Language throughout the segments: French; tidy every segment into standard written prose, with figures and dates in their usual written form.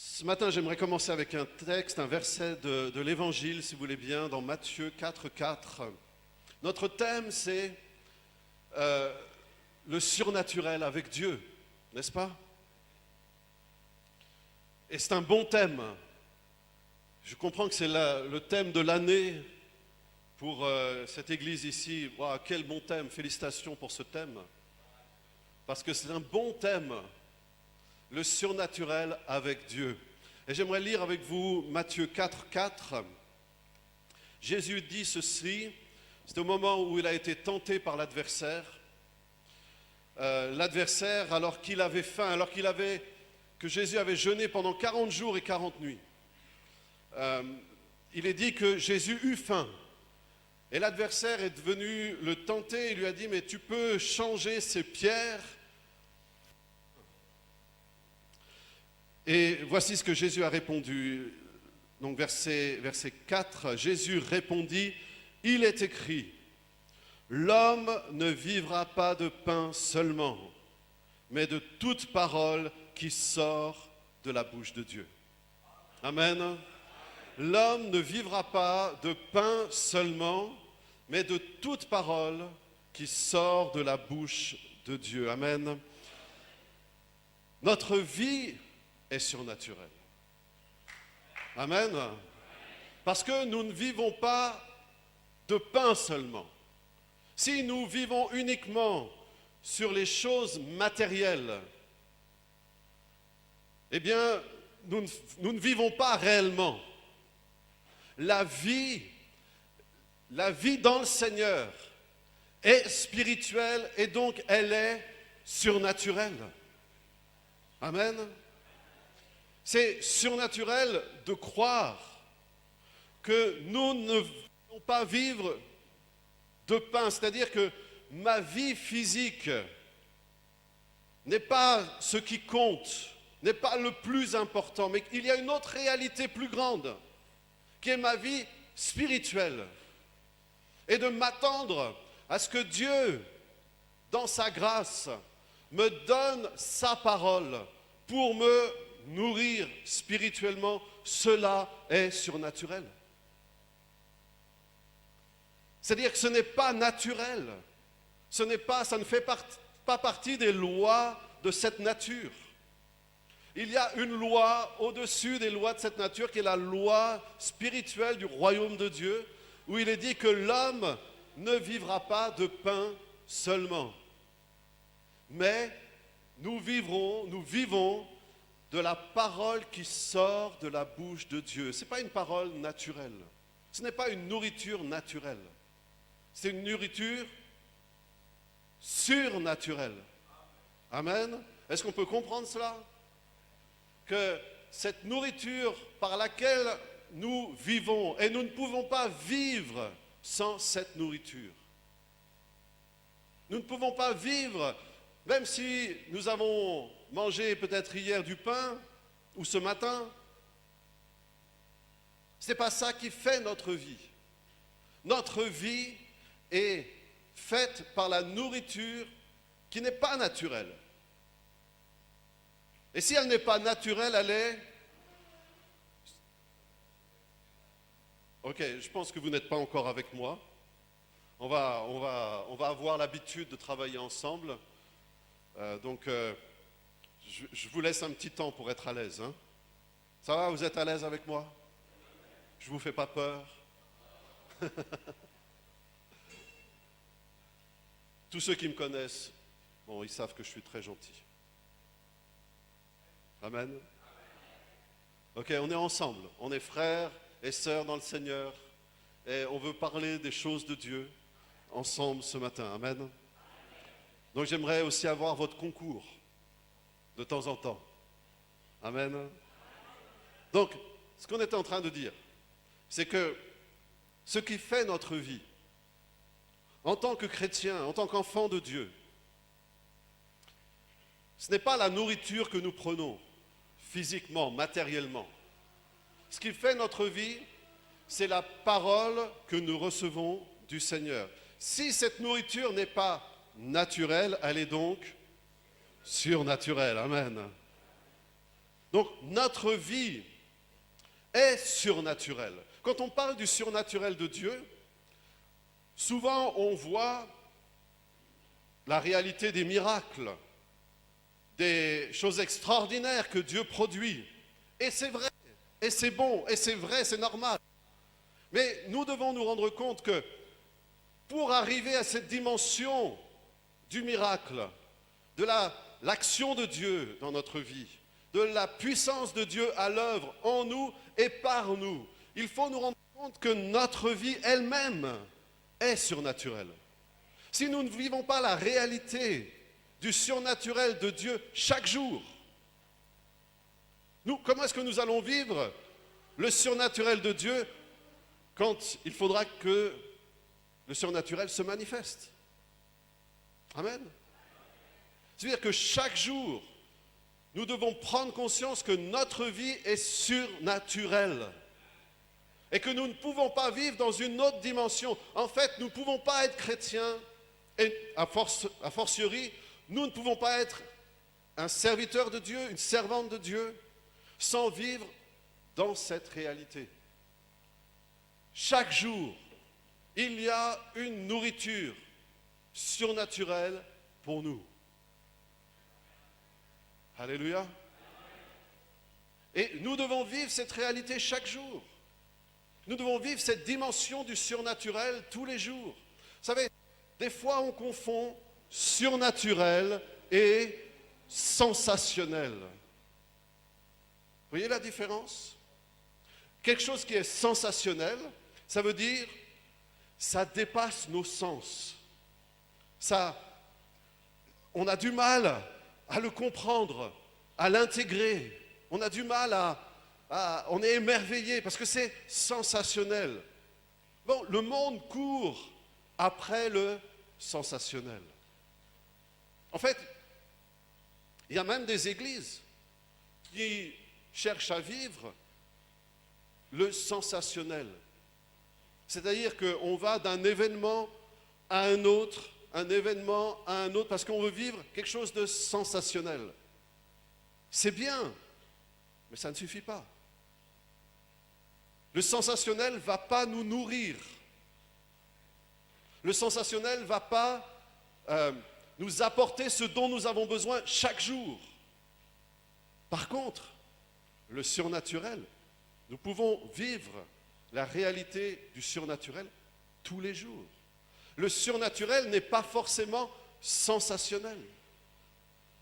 Ce matin, j'aimerais commencer avec un texte, un verset de l'Évangile, si vous voulez bien, dans Matthieu 4, 4. Notre thème, c'est euh, le surnaturel avec Dieu, n'est-ce pas? Et c'est un bon thème. Je comprends que c'est le thème de l'année pour cette église ici. Wow, quel bon thème, félicitations pour ce thème. Parce que c'est un bon thème, le surnaturel avec Dieu. Et j'aimerais lire avec vous Matthieu 4, 4. Jésus dit ceci, c'est au moment où il a été tenté par l'adversaire. L'adversaire, alors qu'il avait faim, que Jésus avait jeûné pendant 40 jours et 40 nuits. Il est dit que Jésus eut faim. Et l'adversaire est venu le tenter, il lui a dit, mais tu peux changer ces pierres. Et voici ce que Jésus a répondu. Donc verset 4, Jésus répondit, il est écrit, l'homme ne vivra pas de pain seulement, mais de toute parole qui sort de la bouche de Dieu. Amen. L'homme ne vivra pas de pain seulement, mais de toute parole qui sort de la bouche de Dieu. Amen. Notre vie est surnaturelle. Amen. Parce que nous ne vivons pas de pain seulement. Si nous vivons uniquement sur les choses matérielles, eh bien, nous ne vivons pas réellement. La vie dans le Seigneur est spirituelle et donc elle est surnaturelle. Amen. C'est surnaturel de croire que nous ne voulons pas vivre de pain, c'est-à-dire que ma vie physique n'est pas ce qui compte, n'est pas le plus important, mais il y a une autre réalité plus grande, qui est ma vie spirituelle. Et de m'attendre à ce que Dieu, dans sa grâce, me donne sa parole pour me nourrir spirituellement, cela est surnaturel. C'est-à-dire que ce n'est pas naturel. Ça ne fait pas partie des lois de cette nature. Il y a une loi au-dessus des lois de cette nature qui est la loi spirituelle du royaume de Dieu, où il est dit que l'homme ne vivra pas de pain seulement. Mais nous vivons de la parole qui sort de la bouche de Dieu. Ce n'est pas une parole naturelle. Ce n'est pas une nourriture naturelle. C'est une nourriture surnaturelle. Amen. Est-ce qu'on peut comprendre cela? Que cette nourriture par laquelle nous vivons, et nous ne pouvons pas vivre sans cette nourriture. Nous ne pouvons pas vivre, même si nous avons mangé peut-être hier du pain ou ce matin. Ce n'est pas ça qui fait notre vie. Notre vie est faite par la nourriture qui n'est pas naturelle. Et si elle n'est pas naturelle, elle est... Ok, je pense que vous n'êtes pas encore avec moi. On va avoir l'habitude de travailler ensemble. Donc, je vous laisse un petit temps pour être à l'aise. Hein. Ça va, vous êtes à l'aise avec moi? Je ne vous fais pas peur? Tous ceux qui me connaissent, bon, ils savent que je suis très gentil. Amen. Ok, on est ensemble. On est frères et sœurs dans le Seigneur. Et on veut parler des choses de Dieu ensemble ce matin. Amen. Donc j'aimerais aussi avoir votre concours de temps en temps. Amen. Donc, ce qu'on était en train de dire, c'est que ce qui fait notre vie, en tant que chrétien, en tant qu'enfant de Dieu, ce n'est pas la nourriture que nous prenons physiquement, matériellement. Ce qui fait notre vie, c'est la parole que nous recevons du Seigneur. Si cette nourriture n'est pas naturelle, elle est donc surnaturelle. Amen. Donc notre vie est surnaturelle. Quand on parle du surnaturel de Dieu, souvent on voit la réalité des miracles, des choses extraordinaires que Dieu produit. Et c'est vrai, et c'est bon, et c'est vrai, c'est normal. Mais nous devons nous rendre compte que pour arriver à cette dimension du miracle, de l'action de Dieu dans notre vie, de la puissance de Dieu à l'œuvre en nous et par nous, il faut nous rendre compte que notre vie elle-même est surnaturelle. Si nous ne vivons pas la réalité du surnaturel de Dieu chaque jour, comment est-ce que nous allons vivre le surnaturel de Dieu quand il faudra que le surnaturel se manifeste? Amen. C'est-à-dire que chaque jour, nous devons prendre conscience que notre vie est surnaturelle et que nous ne pouvons pas vivre dans une autre dimension. En fait, nous ne pouvons pas être chrétiens et a fortiori, nous ne pouvons pas être un serviteur de Dieu, une servante de Dieu, sans vivre dans cette réalité. Chaque jour, il y a une nourriture surnaturelle pour nous. Alléluia. Et nous devons vivre cette réalité chaque jour. Nous devons vivre cette dimension du surnaturel tous les jours. Vous savez, des fois on confond surnaturel et sensationnel. Vous voyez la différence? Quelque chose qui est sensationnel, ça veut dire ça dépasse nos sens. On a du mal à le comprendre, à l'intégrer. On a du mal on est émerveillé parce que c'est sensationnel. Bon, le monde court après le sensationnel. En fait, il y a même des églises qui cherchent à vivre le sensationnel. C'est-à-dire qu'on va d'un événement à un autre, parce qu'on veut vivre quelque chose de sensationnel. C'est bien, mais ça ne suffit pas. Le sensationnel ne va pas nous nourrir. Le sensationnel ne va pas nous apporter ce dont nous avons besoin chaque jour. Par contre, le surnaturel, nous pouvons vivre la réalité du surnaturel tous les jours. Le surnaturel n'est pas forcément sensationnel.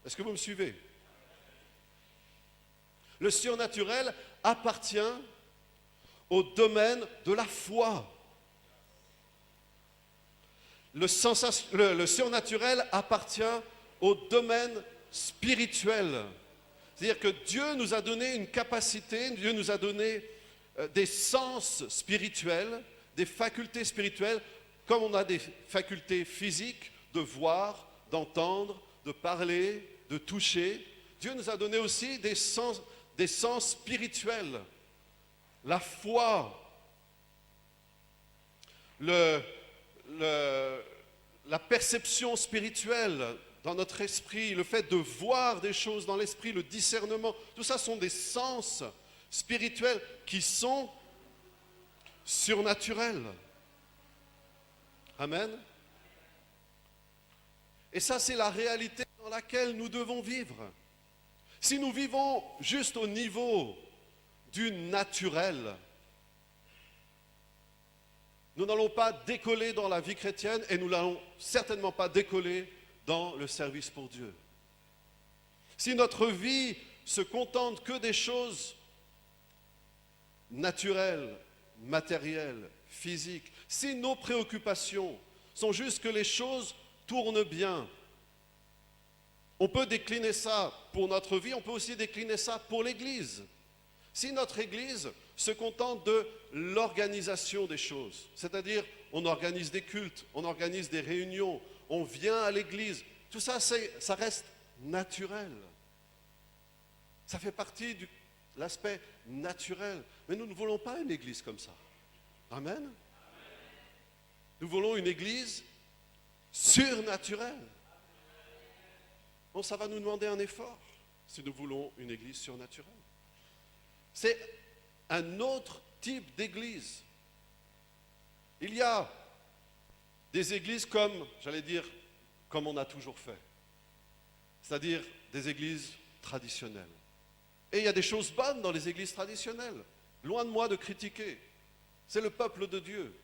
Est-ce que vous me suivez? Le surnaturel appartient au domaine de la foi. Le surnaturel appartient au domaine spirituel. C'est-à-dire que Dieu nous a donné une capacité, Dieu nous a donné des sens spirituels, des facultés spirituelles, comme on a des facultés physiques de voir, d'entendre, de parler, de toucher. Dieu nous a donné aussi des sens spirituels. La foi, la perception spirituelle dans notre esprit, le fait de voir des choses dans l'esprit, le discernement, tout ça sont des sens spirituels qui sont surnaturels. Amen. Et ça, c'est la réalité dans laquelle nous devons vivre. Si nous vivons juste au niveau du naturel, nous n'allons pas décoller dans la vie chrétienne et nous n'allons certainement pas décoller dans le service pour Dieu. Si notre vie se contente que des choses naturelles, matérielles, physiques, si nos préoccupations sont juste que les choses tournent bien, on peut décliner ça pour notre vie, on peut aussi décliner ça pour l'Église. Si notre Église se contente de l'organisation des choses, c'est-à-dire on organise des cultes, on organise des réunions, on vient à l'Église, tout ça, ça reste naturel. Ça fait partie de l'aspect naturel. Mais nous ne voulons pas une Église comme ça. Amen. Nous voulons une Église surnaturelle. Bon, ça va nous demander un effort. si nous voulons une église surnaturelle. C'est un autre type d'église. Il y a des églises comme, j'allais dire, comme on a toujours fait. C'est-à-dire des églises traditionnelles. Et il y a des choses bonnes dans les églises traditionnelles. Loin de moi de critiquer. C'est le peuple de Dieu.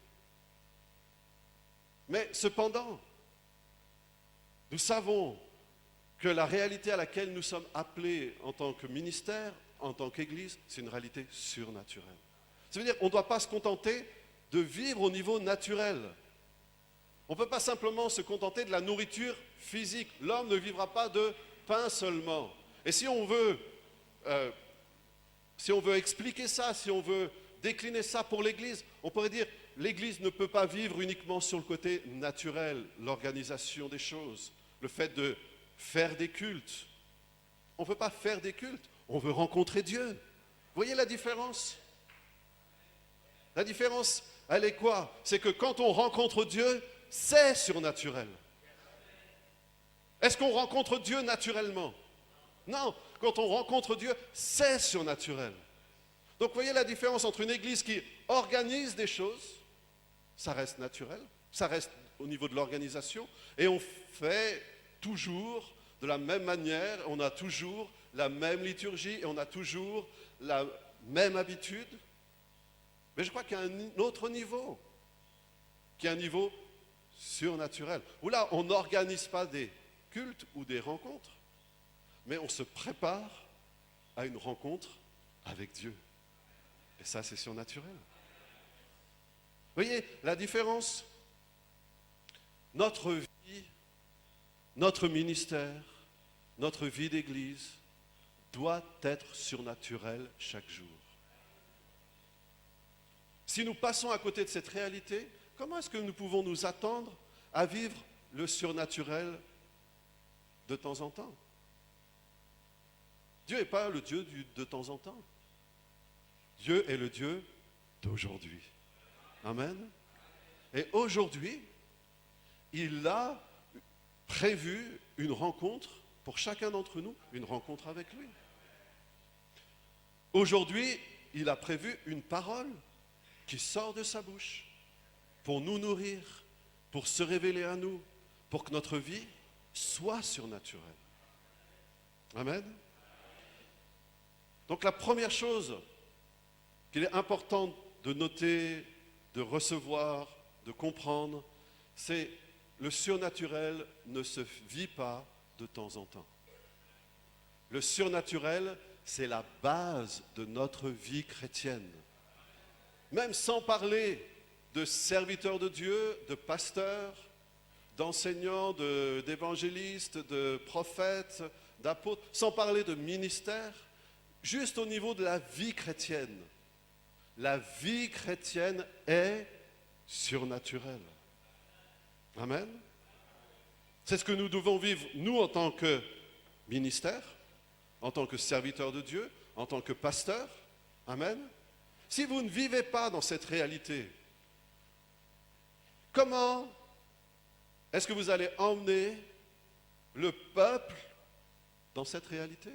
Mais cependant, nous savons que la réalité à laquelle nous sommes appelés en tant que ministère, en tant qu'Église, c'est une réalité surnaturelle. Ça veut dire qu'on ne doit pas se contenter de vivre au niveau naturel. On ne peut pas simplement se contenter de la nourriture physique. L'homme ne vivra pas de pain seulement. Et si on veut expliquer ça, si on veut décliner ça pour l'Église, on pourrait dire l'Église ne peut pas vivre uniquement sur le côté naturel, l'organisation des choses, le fait de faire des cultes. On ne peut pas faire des cultes, on veut rencontrer Dieu. Vous voyez la différence? La différence, elle est quoi? C'est que quand on rencontre Dieu, c'est surnaturel. Est-ce qu'on rencontre Dieu naturellement? Non, quand on rencontre Dieu, c'est surnaturel. Donc vous voyez la différence entre une église qui organise des choses, ça reste naturel, ça reste au niveau de l'organisation, et on fait toujours de la même manière, on a toujours la même liturgie, et on a toujours la même habitude. Mais je crois qu'il y a un autre niveau, qui est un niveau surnaturel, où là, on n'organise pas des cultes ou des rencontres, mais on se prépare à une rencontre avec Dieu. Et ça, c'est surnaturel. Vous voyez la différence? Notre vie, notre ministère, notre vie d'église doit être surnaturelle chaque jour. Si nous passons à côté de cette réalité, comment est-ce que nous pouvons nous attendre à vivre le surnaturel de temps en temps? Dieu n'est pas le Dieu de temps en temps. Dieu est le Dieu d'aujourd'hui. Amen. Et aujourd'hui, il a prévu une rencontre pour chacun d'entre nous, une rencontre avec lui. Aujourd'hui, il a prévu une parole qui sort de sa bouche pour nous nourrir, pour se révéler à nous, pour que notre vie soit surnaturelle. Amen. Donc la première chose qu'il est important de noter, de recevoir, de comprendre, c'est le surnaturel ne se vit pas de temps en temps. Le surnaturel, c'est la base de notre vie chrétienne. Même sans parler de serviteurs de Dieu, de pasteurs, d'enseignants, d'évangélistes, de prophètes, d'apôtres, sans parler de ministères, juste au niveau de la vie chrétienne. La vie chrétienne est surnaturelle. Amen. C'est ce que nous devons vivre, nous, en tant que ministère, en tant que serviteurs de Dieu, en tant que pasteurs. Amen. Si vous ne vivez pas dans cette réalité, comment est-ce que vous allez emmener le peuple dans cette réalité?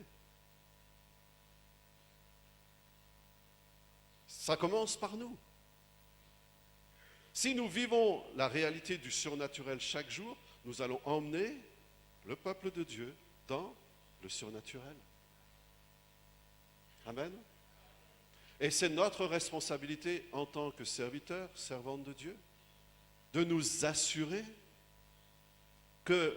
Ça commence par nous. Si nous vivons la réalité du surnaturel chaque jour, nous allons emmener le peuple de Dieu dans le surnaturel. Amen. Et c'est notre responsabilité en tant que serviteurs, servantes de Dieu, de nous assurer que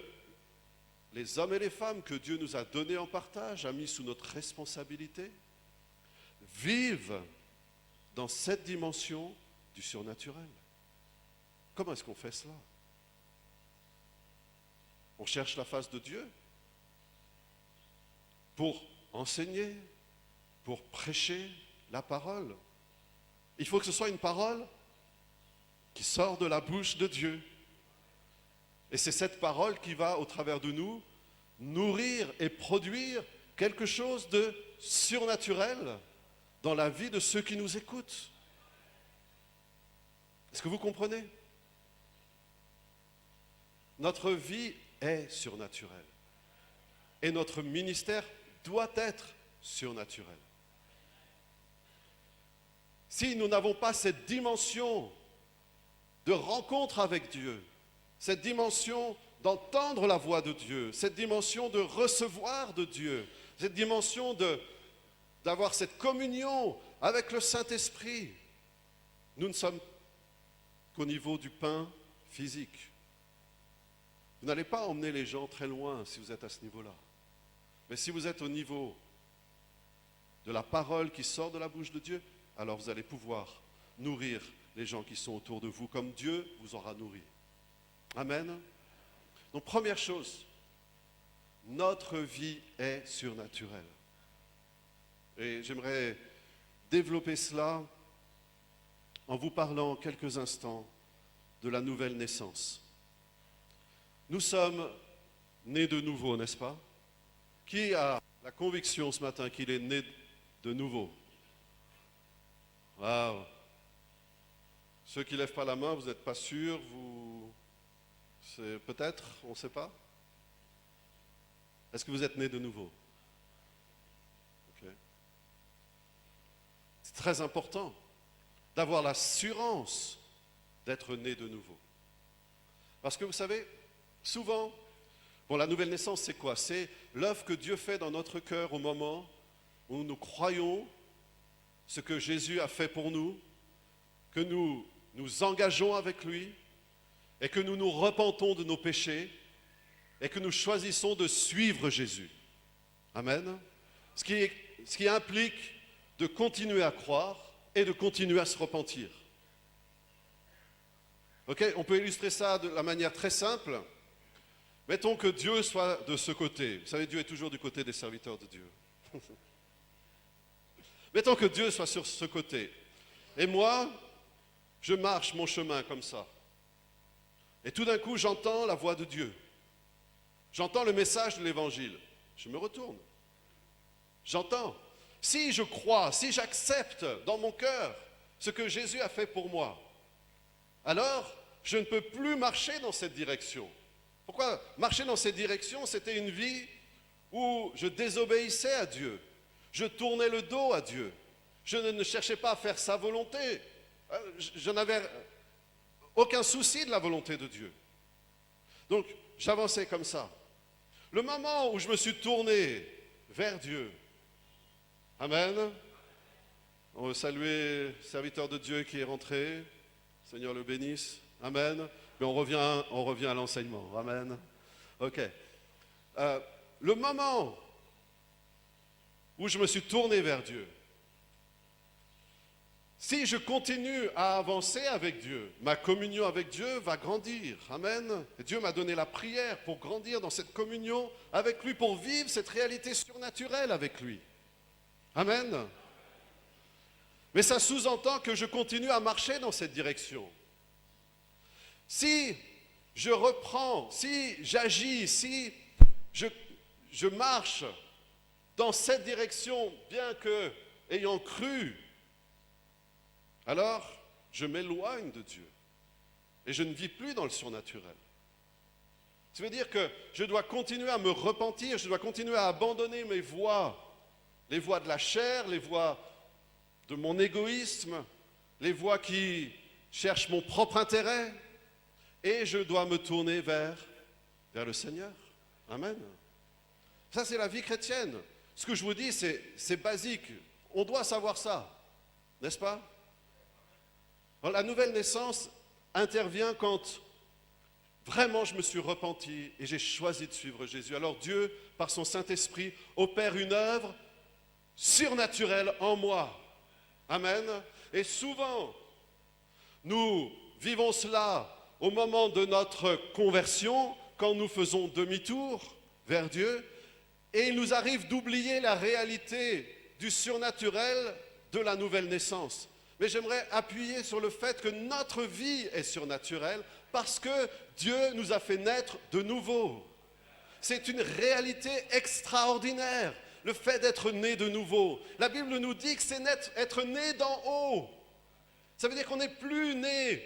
les hommes et les femmes que Dieu nous a donnés en partage, a mis sous notre responsabilité, vivent dans cette dimension du surnaturel. Comment est-ce qu'on fait cela? On cherche la face de Dieu pour enseigner, pour prêcher la parole. Il faut que ce soit une parole qui sort de la bouche de Dieu. Et c'est cette parole qui va, au travers de nous, nourrir et produire quelque chose de surnaturel dans la vie de ceux qui nous écoutent. Est-ce que vous comprenez? Notre vie est surnaturelle. Et notre ministère doit être surnaturelle. Si nous n'avons pas cette dimension de rencontre avec Dieu, cette dimension d'entendre la voix de Dieu, cette dimension de recevoir de Dieu, cette dimension d'avoir cette communion avec le Saint-Esprit, nous ne sommes qu'au niveau du pain physique. Vous n'allez pas emmener les gens très loin si vous êtes à ce niveau-là. Mais si vous êtes au niveau de la parole qui sort de la bouche de Dieu, alors vous allez pouvoir nourrir les gens qui sont autour de vous comme Dieu vous aura nourri. Amen. Donc première chose, notre vie est surnaturelle. Et j'aimerais développer cela en vous parlant quelques instants de la nouvelle naissance. Nous sommes nés de nouveau, n'est-ce pas? Qui a la conviction ce matin qu'il est né de nouveau? Waouh! Ceux qui ne lèvent pas la main, vous n'êtes pas sûrs, c'est peut-être, on ne sait pas. Est-ce que vous êtes nés de nouveau? Okay. C'est très important d'avoir l'assurance d'être né de nouveau. Parce que vous savez, souvent, la nouvelle naissance, c'est quoi? C'est l'œuvre que Dieu fait dans notre cœur au moment où nous croyons ce que Jésus a fait pour nous, que nous nous engageons avec lui et que nous nous repentons de nos péchés et que nous choisissons de suivre Jésus. Amen. Ce qui implique de continuer à croire et de continuer à se repentir. Ok, on peut illustrer ça de la manière très simple. Mettons que Dieu soit de ce côté. Vous savez, Dieu est toujours du côté des serviteurs de Dieu. Mettons que Dieu soit sur ce côté. Et moi, je marche mon chemin comme ça. Et tout d'un coup, j'entends la voix de Dieu. J'entends le message de l'Évangile. Je me retourne. J'entends. Si je crois, si j'accepte dans mon cœur ce que Jésus a fait pour moi, alors je ne peux plus marcher dans cette direction. Pourquoi? Marcher dans cette direction, c'était une vie où je désobéissais à Dieu. Je tournais le dos à Dieu. Je ne cherchais pas à faire sa volonté. Je n'avais aucun souci de la volonté de Dieu. Donc, j'avançais comme ça. Le moment où je me suis tourné vers Dieu, amen. On veut saluer le serviteur de Dieu qui est rentré. Seigneur le bénisse. Amen. Mais on revient à l'enseignement. Amen. Ok. Le moment où je me suis tourné vers Dieu, si je continue à avancer avec Dieu, ma communion avec Dieu va grandir. Amen. Et Dieu m'a donné la prière pour grandir dans cette communion avec lui, pour vivre cette réalité surnaturelle avec lui. Amen. Mais ça sous-entend que je continue à marcher dans cette direction. Si je reprends, si j'agis, si je marche dans cette direction, bien que ayant cru, alors je m'éloigne de Dieu et je ne vis plus dans le surnaturel. Ça veut dire que je dois continuer à me repentir, je dois continuer à abandonner mes voies, les voies de la chair, les voies de mon égoïsme, les voies qui cherchent mon propre intérêt, et je dois me tourner vers le Seigneur. Amen. Ça, c'est la vie chrétienne. Ce que je vous dis, c'est basique. On doit savoir ça, n'est-ce pas? Alors, la nouvelle naissance intervient quand vraiment je me suis repenti et j'ai choisi de suivre Jésus. Alors Dieu, par son Saint-Esprit, opère une œuvre surnaturelle en moi. Amen. Et souvent, nous vivons cela au moment de notre conversion, quand nous faisons demi-tour vers Dieu, et il nous arrive d'oublier la réalité du surnaturel de la nouvelle naissance. Mais j'aimerais appuyer sur le fait que notre vie est surnaturelle parce que Dieu nous a fait naître de nouveau. C'est une réalité extraordinaire, le fait d'être né de nouveau. La Bible nous dit que c'est être né d'en haut. Ça veut dire qu'on n'est plus né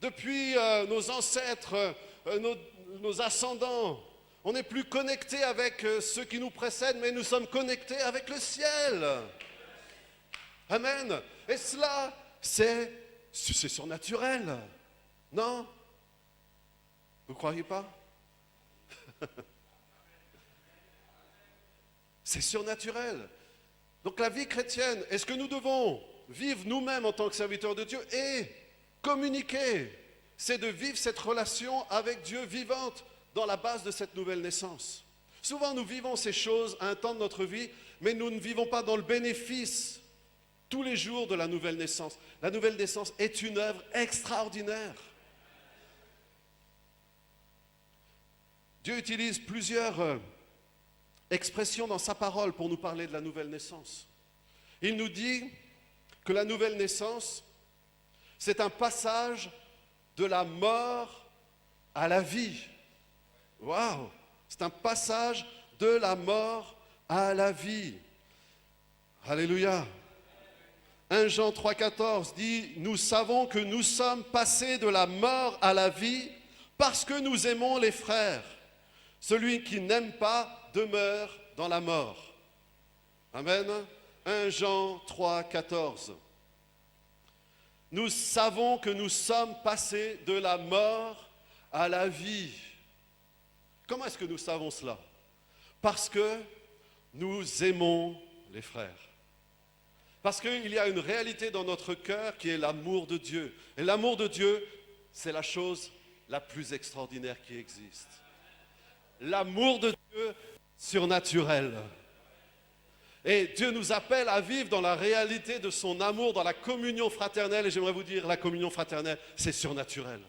depuis nos ancêtres, nos ascendants. On n'est plus connecté avec ceux qui nous précèdent, mais nous sommes connectés avec le ciel. Amen. Et cela, c'est surnaturel. Non? Vous ne croyez pas? C'est surnaturel. Donc la vie chrétienne, est-ce que nous devons vivre nous-mêmes en tant que serviteurs de Dieu et communiquer? C'est de vivre cette relation avec Dieu vivante dans la base de cette nouvelle naissance. Souvent nous vivons ces choses à un temps de notre vie, mais nous ne vivons pas dans le bénéfice tous les jours de la nouvelle naissance. La nouvelle naissance est une œuvre extraordinaire. Dieu utilise plusieurs expressions dans sa parole pour nous parler de la nouvelle naissance. Il nous dit que la nouvelle naissance, c'est un passage de la mort à la vie. Waouh! C'est un passage de la mort à la vie. Alléluia! 1 Jean 3,14 dit « Nous savons que nous sommes passés de la mort à la vie parce que nous aimons les frères. Celui qui n'aime pas demeure dans la mort. » Amen. 1 Jean 3,14. Nous savons que nous sommes passés de la mort à la vie. Comment est-ce que nous savons cela? Parce que nous aimons les frères. Parce qu'il y a une réalité dans notre cœur qui est l'amour de Dieu. Et l'amour de Dieu, c'est la chose la plus extraordinaire qui existe. L'amour de Dieu surnaturel. Et Dieu nous appelle à vivre dans la réalité de son amour, dans la communion fraternelle. Et j'aimerais vous dire, la communion fraternelle, c'est surnaturel.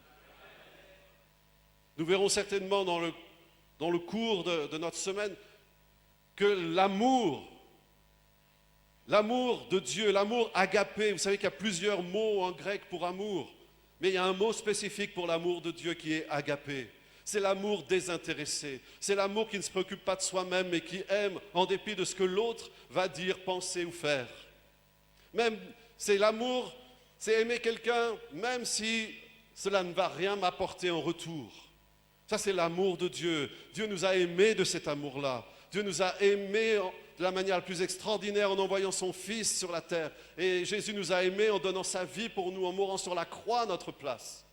Nous verrons certainement dans le cours de notre semaine que l'amour de Dieu, l'amour agapé, vous savez qu'il y a plusieurs mots en grec pour amour, mais il y a un mot spécifique pour l'amour de Dieu qui est agapé. C'est l'amour désintéressé, c'est l'amour qui ne se préoccupe pas de soi-même, mais qui aime en dépit de ce que l'autre va dire, penser ou faire. Même, c'est l'amour, c'est aimer quelqu'un, même si cela ne va rien m'apporter en retour. Ça, c'est l'amour de Dieu. Dieu nous a aimés de cet amour-là. Dieu nous a aimés de la manière la plus extraordinaire en envoyant son Fils sur la terre. Et Jésus nous a aimés en donnant sa vie pour nous, en mourant sur la croix à notre place.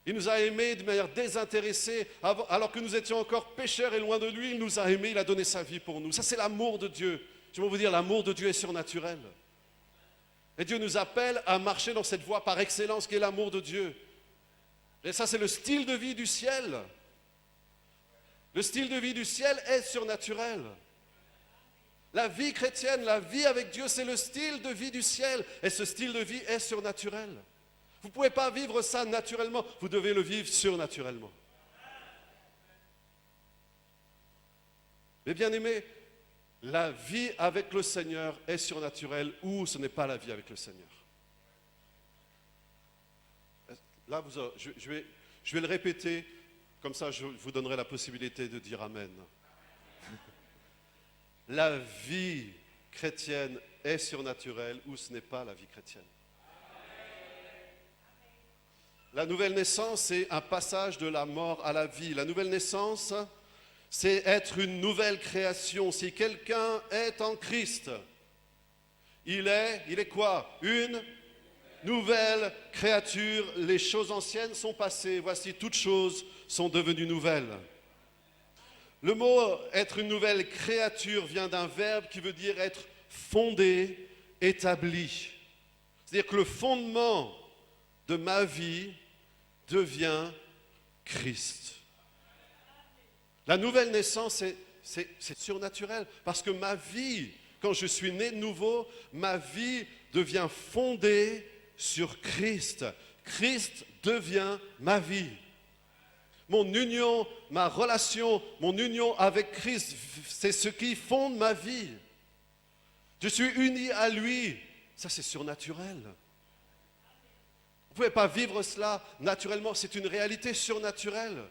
Il nous a aimés de manière désintéressée, alors que nous étions encore pécheurs et loin de lui, il nous a aimés, il a donné sa vie pour nous. Ça, c'est l'amour de Dieu. Je vais vous dire, l'amour de Dieu est surnaturel. Et Dieu nous appelle à marcher dans cette voie par excellence qui est l'amour de Dieu. Et ça, c'est le style de vie du ciel. Le style de vie du ciel est surnaturel. La vie chrétienne, la vie avec Dieu, c'est le style de vie du ciel. Et ce style de vie est surnaturel. Vous ne pouvez pas vivre ça naturellement, vous devez le vivre surnaturellement. Mais bien aimés, la vie avec le Seigneur est surnaturelle ou ce n'est pas la vie avec le Seigneur. Là, je vais le répéter, comme ça je vous donnerai la possibilité de dire Amen. La vie chrétienne est surnaturelle ou ce n'est pas la vie chrétienne. La nouvelle naissance, c'est un passage de la mort à la vie. La nouvelle naissance, c'est être une nouvelle création. Si quelqu'un est en Christ, il est quoi? Une nouvelle créature. Les choses anciennes sont passées. Voici, toutes choses sont devenues nouvelles. Le mot être une nouvelle créature vient d'un verbe qui veut dire être fondé, établi. C'est-à-dire que le fondement de ma vie devient Christ. La nouvelle naissance, c'est surnaturel parce que ma vie, quand je suis né de nouveau, ma vie devient fondée sur Christ. Christ devient ma vie. Mon union, ma relation, mon union avec Christ, c'est ce qui fonde ma vie. Je suis uni à lui. Ça, c'est surnaturel. Vous ne pouvez pas vivre cela naturellement, c'est une réalité surnaturelle.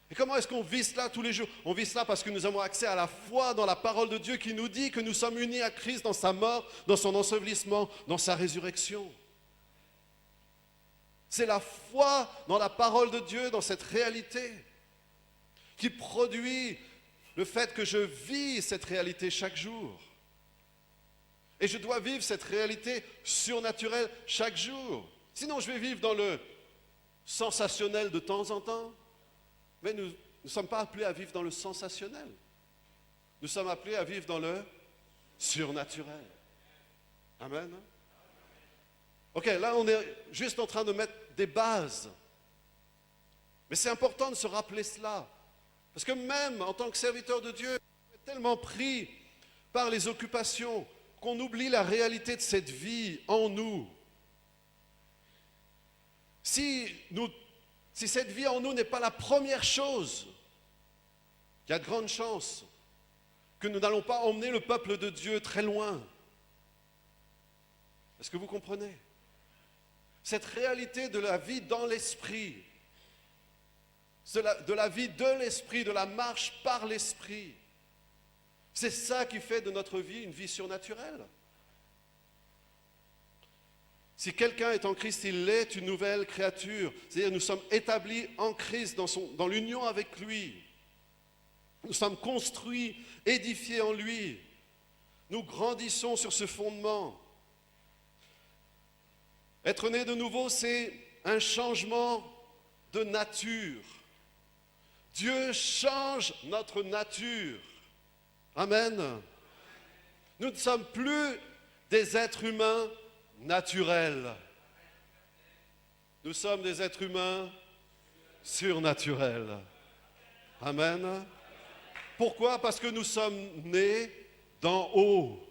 Et comment est-ce qu'on vit cela tous les jours? On vit cela parce que nous avons accès à la foi dans la parole de Dieu qui nous dit que nous sommes unis à Christ dans sa mort, dans son ensevelissement, dans sa résurrection. C'est la foi dans la parole de Dieu, dans cette réalité. qui produit le fait que je vis cette réalité chaque jour. Et je dois vivre cette réalité surnaturelle chaque jour. Sinon, je vais vivre dans le sensationnel de temps en temps. Mais nous ne sommes pas appelés à vivre dans le sensationnel. Nous sommes appelés à vivre dans le surnaturel. Amen. Ok, là on est juste en train de mettre des bases. Mais c'est important de se rappeler cela. Parce que même en tant que serviteur de Dieu, on est tellement pris par les occupations qu'on oublie la réalité de cette vie en nous. Si cette vie en nous n'est pas la première chose, il y a de grandes chances que nous n'allons pas emmener le peuple de Dieu très loin. Est-ce que vous comprenez? Cette réalité de la vie dans l'esprit, de la vie de l'esprit, de la marche par l'esprit, c'est ça qui fait de notre vie une vie surnaturelle. Si quelqu'un est en Christ, il est une nouvelle créature. C'est-à-dire nous sommes établis en Christ, dans l'union avec lui. Nous sommes construits, édifiés en lui. Nous grandissons sur ce fondement. Être né de nouveau, c'est un changement de nature. Dieu change notre nature. Amen. Nous ne sommes plus des êtres humains naturels. Nous sommes des êtres humains surnaturels. Amen. Pourquoi? Parce que nous sommes nés d'en haut.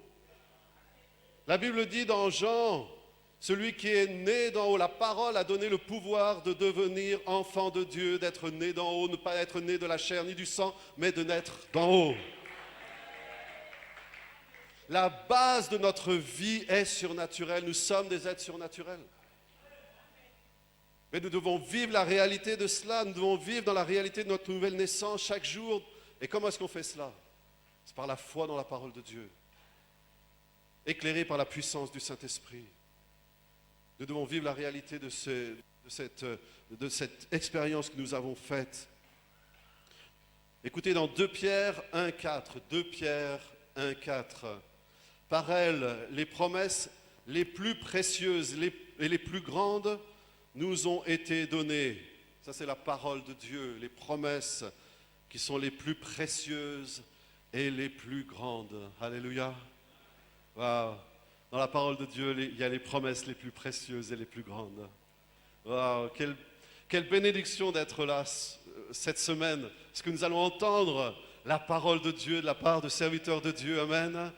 La Bible dit dans Jean, celui qui est né d'en haut, la parole a donné le pouvoir de devenir enfant de Dieu, d'être né d'en haut, ne pas être né de la chair ni du sang, mais de naître d'en haut. La base de notre vie est surnaturelle. Nous sommes des êtres surnaturels. Mais nous devons vivre la réalité de cela. Nous devons vivre dans la réalité de notre nouvelle naissance chaque jour. Et comment est-ce qu'on fait cela? C'est par la foi dans la parole de Dieu, éclairé par la puissance du Saint-Esprit. Nous devons vivre la réalité de cette expérience que nous avons faite. Écoutez, dans 2 Pierre 1,4, 2 Pierre 1,4, par elle, les promesses les plus précieuses et les plus grandes nous ont été données. Ça, c'est la parole de Dieu, les promesses qui sont les plus précieuses et les plus grandes. Alléluia. Wow. Dans la parole de Dieu, il y a les promesses les plus précieuses et les plus grandes. Wow. Quelle bénédiction d'être là cette semaine, parce que nous allons entendre la parole de Dieu de la part de serviteurs de Dieu. Amen.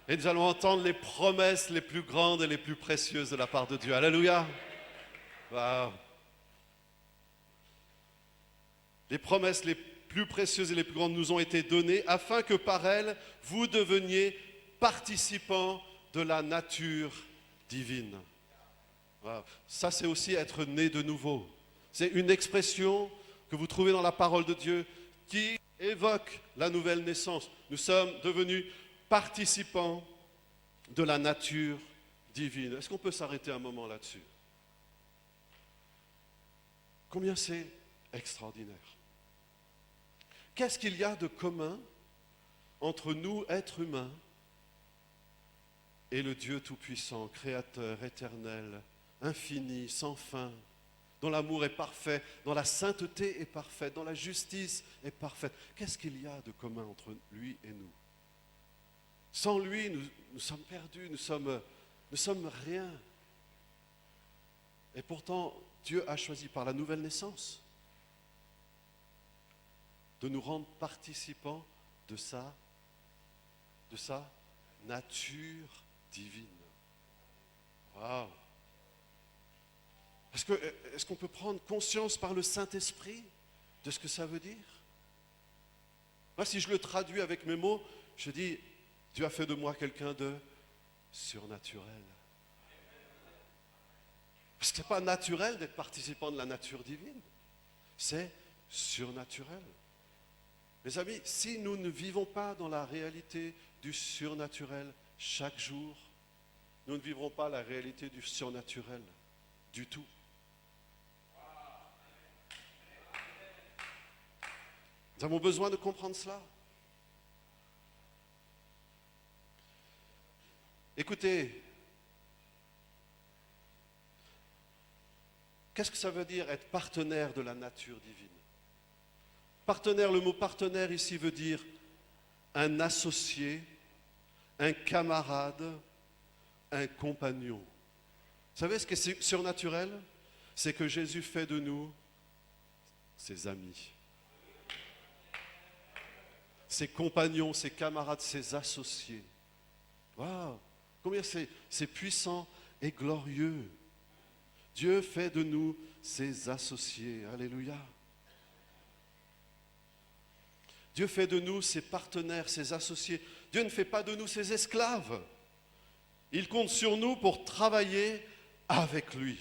Et nous allons entendre les promesses les plus grandes et les plus précieuses de la part de Dieu. Alléluia. Wow. Les promesses les plus précieuses et les plus grandes nous ont été données afin que par elles, vous deveniez participants de la nature divine. Wow. Ça, c'est aussi être né de nouveau. C'est une expression que vous trouvez dans la parole de Dieu qui évoque la nouvelle naissance. Nous sommes devenus participants de la nature divine. Est-ce qu'on peut s'arrêter un moment là-dessus? Combien c'est extraordinaire. Qu'est-ce qu'il y a de commun entre nous, êtres humains, et le Dieu Tout-Puissant, Créateur, éternel, infini, sans fin, dont l'amour est parfait, dont la sainteté est parfaite, dont la justice est parfaite? Qu'est-ce qu'il y a de commun entre lui et nous? Sans lui, nous sommes perdus, nous sommes rien. Et pourtant, Dieu a choisi par la nouvelle naissance de nous rendre participants de sa nature divine. Waouh! Est-ce qu'on peut prendre conscience par le Saint-Esprit de ce que ça veut dire? Moi, si je le traduis avec mes mots, je dis, Dieu a fait de moi quelqu'un de surnaturel. Parce que ce n'est pas naturel d'être participant de la nature divine. C'est surnaturel. Mes amis, si nous ne vivons pas dans la réalité du surnaturel chaque jour, nous ne vivrons pas la réalité du surnaturel du tout. Nous avons besoin de comprendre cela. Écoutez, qu'est-ce que ça veut dire être partenaire de la nature divine? Partenaire, le mot partenaire ici veut dire un associé, un camarade, un compagnon. Vous savez ce qui est surnaturel? C'est que Jésus fait de nous ses amis, ses compagnons, ses camarades, ses associés. Waouh! Combien c'est puissant et glorieux. Dieu fait de nous ses associés. Alléluia. Dieu fait de nous ses partenaires, ses associés. Dieu ne fait pas de nous ses esclaves. Il compte sur nous pour travailler avec lui.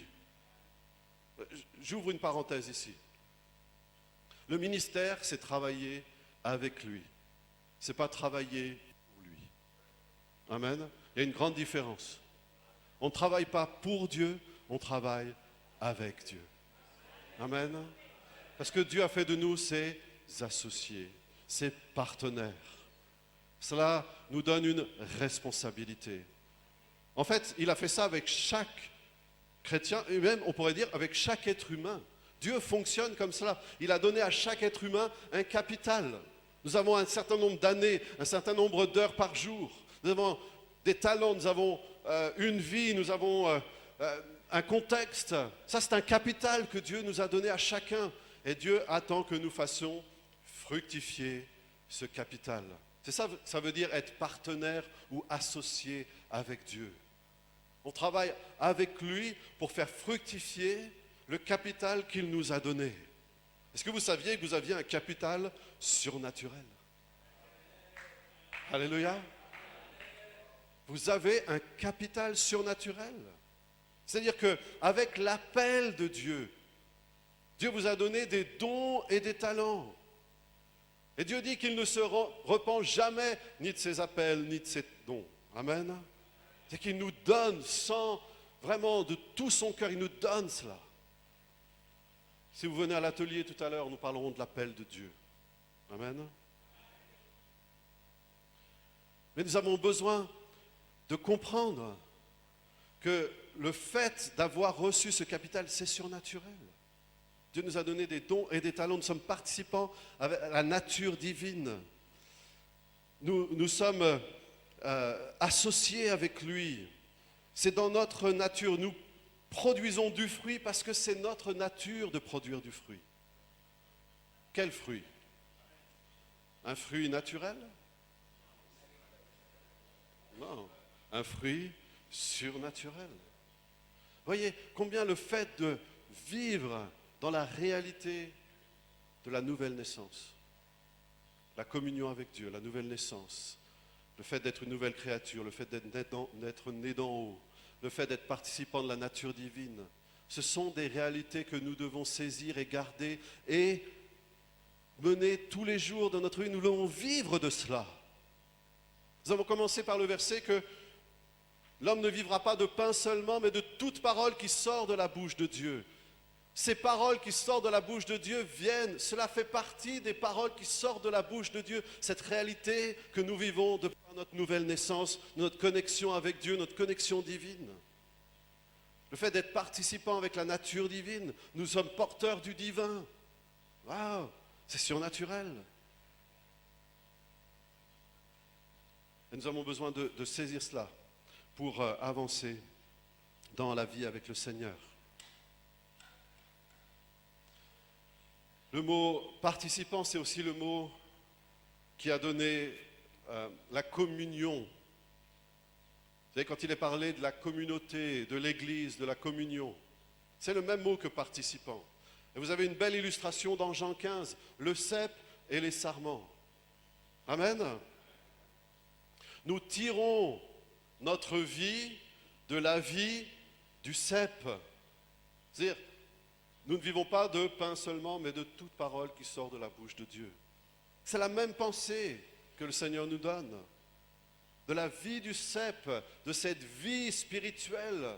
J'ouvre une parenthèse ici. Le ministère, c'est travailler avec lui. Ce n'est pas travailler pour lui. Amen. Il y a une grande différence. On ne travaille pas pour Dieu, on travaille avec Dieu. Amen. Parce que Dieu a fait de nous ses associés, ses partenaires. Cela nous donne une responsabilité. En fait, il a fait ça avec chaque chrétien, et même, on pourrait dire, avec chaque être humain. Dieu fonctionne comme cela. Il a donné à chaque être humain un capital. Nous avons un certain nombre d'années, un certain nombre d'heures par jour. Nous avons des talents, nous avons une vie, nous avons un contexte. Ça, c'est un capital que Dieu nous a donné à chacun. Et Dieu attend que nous fassions fructifier ce capital. C'est ça, ça veut dire être partenaire ou associé avec Dieu. On travaille avec lui pour faire fructifier le capital qu'il nous a donné. Est-ce que vous saviez que vous aviez un capital surnaturel? Alléluia. Vous avez un capital surnaturel. C'est-à-dire qu'avec l'appel de Dieu, Dieu vous a donné des dons et des talents. Et Dieu dit qu'il ne se repent jamais ni de ses appels, ni de ses dons. Amen. C'est qu'il nous donne sans, vraiment de tout son cœur, il nous donne cela. Si vous venez à l'atelier tout à l'heure, nous parlerons de l'appel de Dieu. Amen. Mais nous avons besoin de comprendre que le fait d'avoir reçu ce capital, c'est surnaturel. Dieu nous a donné des dons et des talents. Nous sommes participants à la nature divine. Nous sommes associés avec lui. C'est dans notre nature. Nous produisons du fruit parce que c'est notre nature de produire du fruit. Quel fruit? Un fruit naturel? Non, un fruit surnaturel. Voyez combien le fait de vivre dans la réalité de la nouvelle naissance, la communion avec Dieu, la nouvelle naissance, le fait d'être une nouvelle créature, le fait d'être né d'en haut, le fait d'être participant de la nature divine, ce sont des réalités que nous devons saisir et garder et mener tous les jours de notre vie. Nous devons vivre de cela. Nous avons commencé par le verset que l'homme ne vivra pas de pain seulement, mais de toute parole qui sort de la bouche de Dieu. Ces paroles qui sortent de la bouche de Dieu viennent, cela fait partie des paroles qui sortent de la bouche de Dieu, cette réalité que nous vivons de par notre nouvelle naissance, notre connexion avec Dieu, notre connexion divine. Le fait d'être participant avec la nature divine, nous sommes porteurs du divin. Waouh, c'est surnaturel. Et nous avons besoin de saisir cela pour avancer dans la vie avec le Seigneur. Le mot participant, c'est aussi le mot qui a donné la communion. Vous savez, quand il est parlé de la communauté, de l'Église, de la communion, c'est le même mot que participant. Et vous avez une belle illustration dans Jean 15, le cep et les sarments. Amen. Nous tirons notre vie de la vie du cep. C'est-à-dire, nous ne vivons pas de pain seulement, mais de toute parole qui sort de la bouche de Dieu. C'est la même pensée que le Seigneur nous donne. De la vie du cep, de cette vie spirituelle,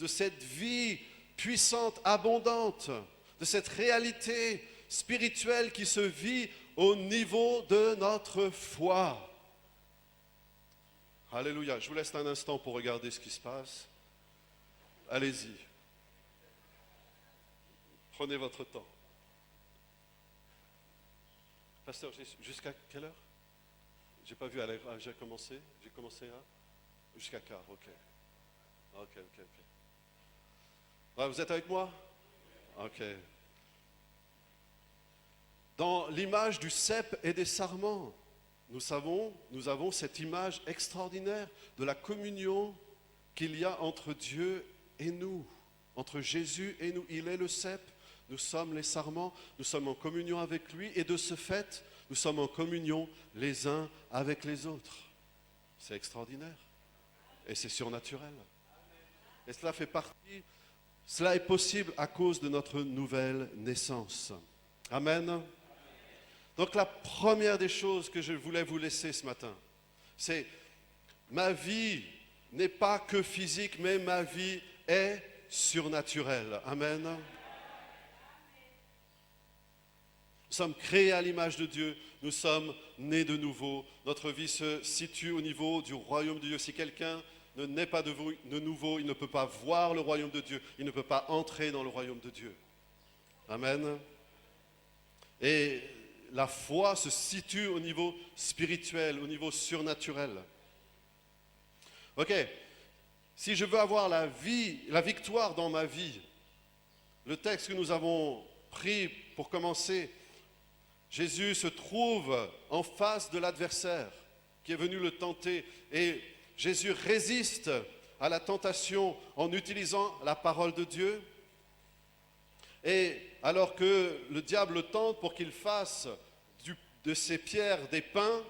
de cette vie puissante, abondante, de cette réalité spirituelle qui se vit au niveau de notre foi. Alléluia. Je vous laisse un instant pour regarder ce qui se passe. Allez-y. Prenez votre temps. Pasteur, jusqu'à quelle heure? J'ai pas vu à l'heure. J'ai commencé jusqu'à quart, ok. Ok. Ouais, vous êtes avec moi? Ok. Dans l'image du cep et des sarments, nous avons cette image extraordinaire de la communion qu'il y a entre Dieu et nous, entre Jésus et nous. Il est le cep, nous sommes les sarments, nous sommes en communion avec lui et de ce fait, nous sommes en communion les uns avec les autres. C'est extraordinaire et c'est surnaturel. Et cela est possible à cause de notre nouvelle naissance. Amen. Donc la première des choses que je voulais vous laisser ce matin, c'est ma vie n'est pas que physique, mais ma vie est surnaturelle. Amen. Nous sommes créés à l'image de Dieu, nous sommes nés de nouveau. Notre vie se situe au niveau du royaume de Dieu. Si quelqu'un ne naît pas de nouveau, il ne peut pas voir le royaume de Dieu, il ne peut pas entrer dans le royaume de Dieu. Amen. Et la foi se situe au niveau spirituel, au niveau surnaturel. Ok, si je veux avoir la victoire dans ma vie, le texte que nous avons pris pour commencer, Jésus se trouve en face de l'adversaire qui est venu le tenter et Jésus résiste à la tentation en utilisant la parole de Dieu. Et alors que le diable le tente pour qu'il fasse de ces pierres des pains,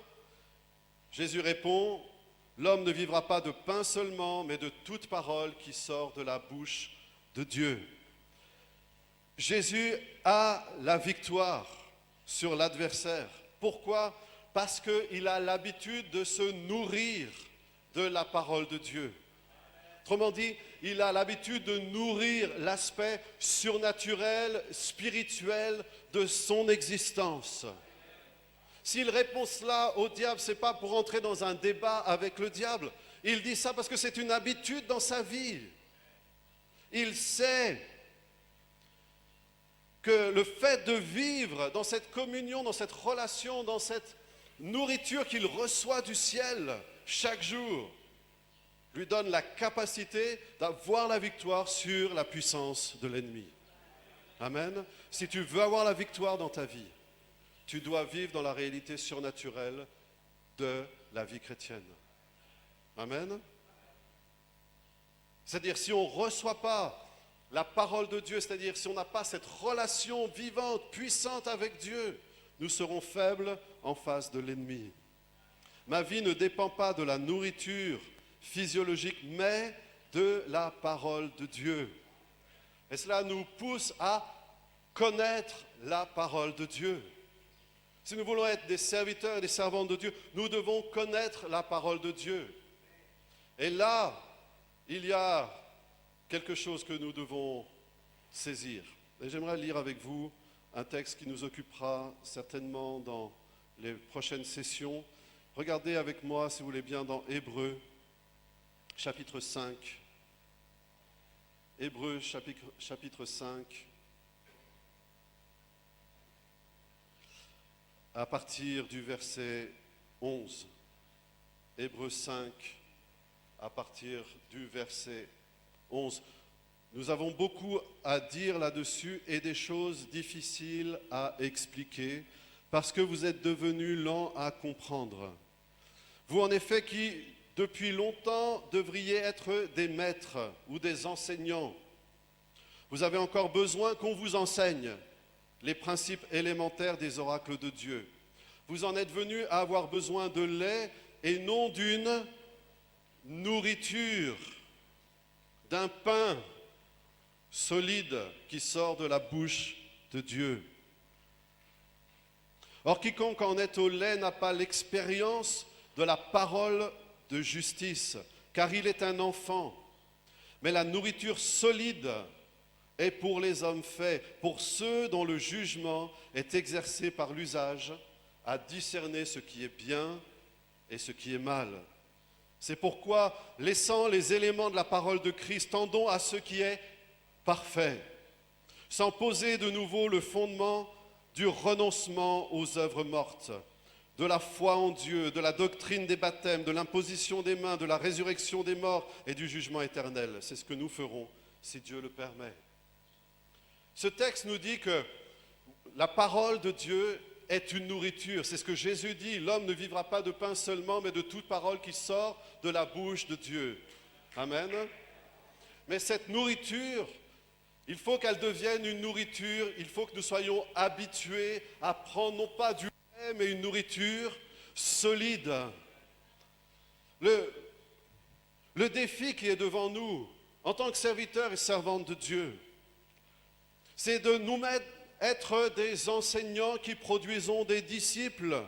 Jésus répond, l'homme ne vivra pas de pain seulement, mais de toute parole qui sort de la bouche de Dieu. Jésus a la victoire sur l'adversaire. Pourquoi? Parce qu'il a l'habitude de se nourrir de la parole de Dieu. Autrement dit, il a l'habitude de nourrir l'aspect surnaturel, spirituel de son existence. S'il répond cela au diable, ce n'est pas pour entrer dans un débat avec le diable. Il dit ça parce que c'est une habitude dans sa vie. Il sait que le fait de vivre dans cette communion, dans cette relation, dans cette nourriture qu'il reçoit du ciel chaque jour, lui donne la capacité d'avoir la victoire sur la puissance de l'ennemi. Amen. Si tu veux avoir la victoire dans ta vie, tu dois vivre dans la réalité surnaturelle de la vie chrétienne. Amen. C'est-à-dire, si on ne reçoit pas la parole de Dieu, c'est-à-dire si on n'a pas cette relation vivante, puissante avec Dieu, nous serons faibles en face de l'ennemi. Ma vie ne dépend pas de la nourriture physiologique, mais de la parole de Dieu. Et cela nous pousse à connaître la parole de Dieu. Si nous voulons être des serviteurs et des servantes de Dieu, nous devons connaître la parole de Dieu. Et là, il y a quelque chose que nous devons saisir. Et j'aimerais lire avec vous un texte qui nous occupera certainement dans les prochaines sessions. Regardez avec moi, si vous voulez bien, dans Hébreux, chapitre 5. Hébreux, chapitre 5. À partir du verset 11. Hébreux 5, à partir du verset 11. Nous avons beaucoup à dire là-dessus et des choses difficiles à expliquer parce que vous êtes devenus lents à comprendre. Vous, en effet, qui depuis longtemps devriez être des maîtres ou des enseignants, vous avez encore besoin qu'on vous enseigne les principes élémentaires des oracles de Dieu. Vous en êtes venus à avoir besoin de lait et non d'une nourriture, d'un pain solide qui sort de la bouche de Dieu. Or, quiconque en est au lait n'a pas l'expérience de la parole de justice, car il est un enfant. Mais la nourriture solide est pour les hommes faits, pour ceux dont le jugement est exercé par l'usage, à discerner ce qui est bien et ce qui est mal. C'est pourquoi, laissant les éléments de la parole de Christ, tendons à ce qui est parfait, sans poser de nouveau le fondement du renoncement aux œuvres mortes, de la foi en Dieu, de la doctrine des baptêmes, de l'imposition des mains, de la résurrection des morts et du jugement éternel. C'est ce que nous ferons, si Dieu le permet. Ce texte nous dit que la parole de Dieu est une nourriture. C'est ce que Jésus dit. L'homme ne vivra pas de pain seulement, mais de toute parole qui sort de la bouche de Dieu. Amen. Mais cette nourriture, il faut qu'elle devienne une nourriture. Il faut que nous soyons habitués à prendre non pas du lait, mais une nourriture solide. Le défi qui est devant nous, en tant que serviteurs et servantes de Dieu, c'est de nous être des enseignants qui produisons des disciples,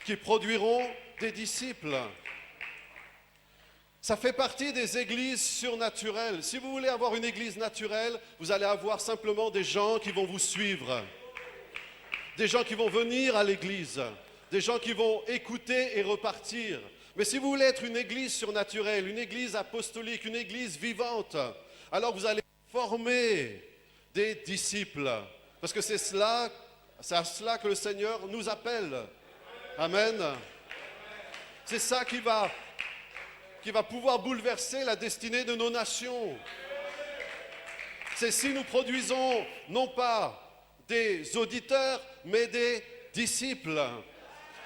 qui produiront des disciples. Ça fait partie des églises surnaturelles. Si vous voulez avoir une église naturelle, vous allez avoir simplement des gens qui vont vous suivre, des gens qui vont venir à l'église, des gens qui vont écouter et repartir. Mais si vous voulez être une église surnaturelle, une église apostolique, une église vivante, alors vous allez former des disciples. Parce que c'est à cela que le Seigneur nous appelle. Amen. C'est ça qui va pouvoir bouleverser la destinée de nos nations. C'est si nous produisons non pas des auditeurs, mais des disciples.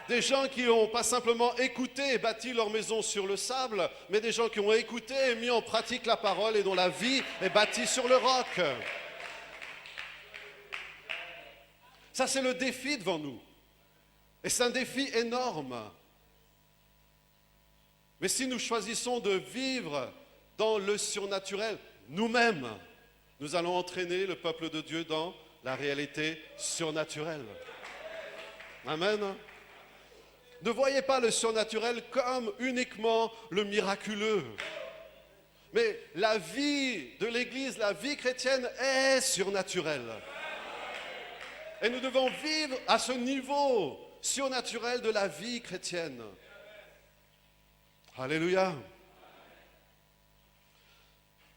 Des gens qui n'ont pas simplement écouté et bâti leur maison sur le sable, mais des gens qui ont écouté et mis en pratique la parole et dont la vie est bâtie sur le roc. Ça, c'est le défi devant nous. Et c'est un défi énorme. Mais si nous choisissons de vivre dans le surnaturel, nous-mêmes, nous allons entraîner le peuple de Dieu dans la réalité surnaturelle. Amen. Ne voyez pas le surnaturel comme uniquement le miraculeux. Mais la vie de l'Église, la vie chrétienne est surnaturelle. Et nous devons vivre à ce niveau surnaturel de la vie chrétienne. Alléluia.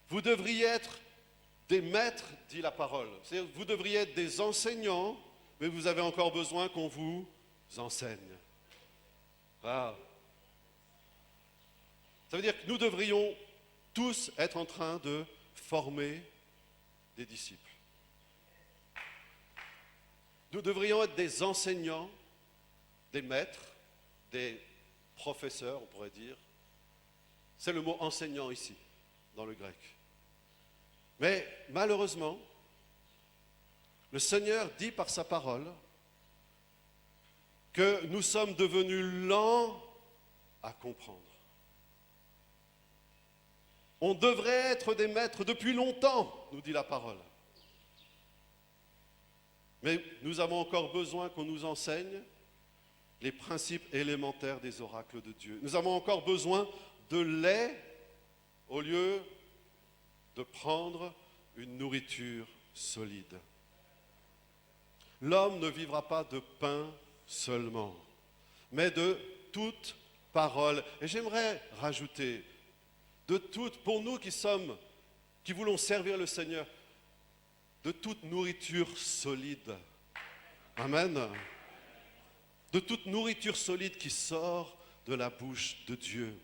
Vous devriez être des maîtres, dit la parole. C'est-à-dire, vous devriez être des enseignants, mais vous avez encore besoin qu'on vous enseigne. Ah. Ça veut dire que nous devrions tous être en train de former des disciples. Nous devrions être des enseignants, des maîtres, des professeurs, on pourrait dire. C'est le mot enseignant ici, dans le grec. Mais malheureusement, le Seigneur dit par sa parole que nous sommes devenus lents à comprendre. On devrait être des maîtres depuis longtemps, nous dit la parole. Mais nous avons encore besoin qu'on nous enseigne les principes élémentaires des oracles de Dieu. Nous avons encore besoin de lait au lieu de prendre une nourriture solide. L'homme ne vivra pas de pain seulement, mais de toute parole. Et j'aimerais rajouter, pour nous qui voulons servir le Seigneur, de toute nourriture solide. Amen. De toute nourriture solide qui sort de la bouche de Dieu.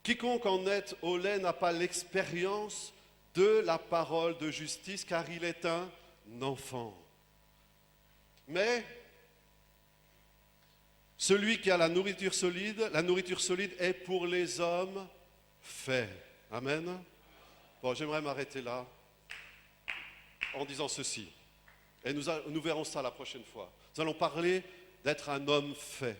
Quiconque en est au lait n'a pas l'expérience de la parole de justice, car il est un enfant. Mais celui qui a la nourriture solide est pour les hommes faits. Amen. Bon, j'aimerais m'arrêter là en disant ceci. Et nous verrons ça la prochaine fois. Nous allons parler d'être un homme fait.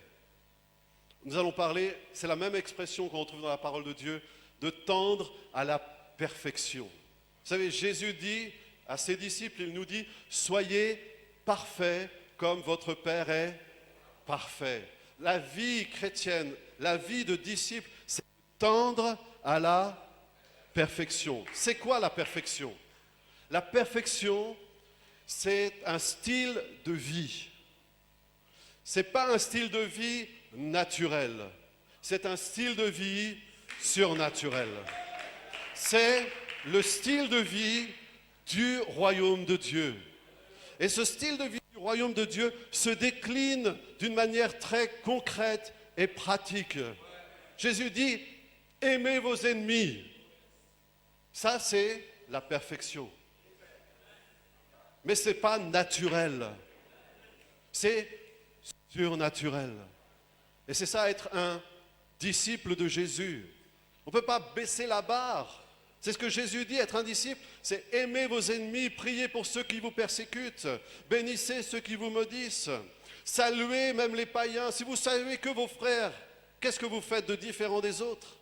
Nous allons parler, c'est la même expression qu'on retrouve dans la parole de Dieu, de tendre à la perfection. Vous savez, Jésus dit à ses disciples, il nous dit, soyez parfaits comme votre Père est parfait. La vie chrétienne, la vie de disciple, c'est tendre à la perfection. C'est quoi la perfection? La perfection, c'est un style de vie. Ce n'est pas un style de vie naturel. C'est un style de vie surnaturel. C'est le style de vie du royaume de Dieu. Et ce style de vie du royaume de Dieu se décline d'une manière très concrète et pratique. Jésus dit, aimez vos ennemis. Ça, c'est la perfection. Mais ce n'est pas naturel. C'est surnaturel. Et c'est ça, être un disciple de Jésus. On ne peut pas baisser la barre. C'est ce que Jésus dit, être un disciple, c'est aimer vos ennemis, prier pour ceux qui vous persécutent, bénissez ceux qui vous maudissent, saluez même les païens. Si vous savez que vos frères, qu'est-ce que vous faites de différent des autres?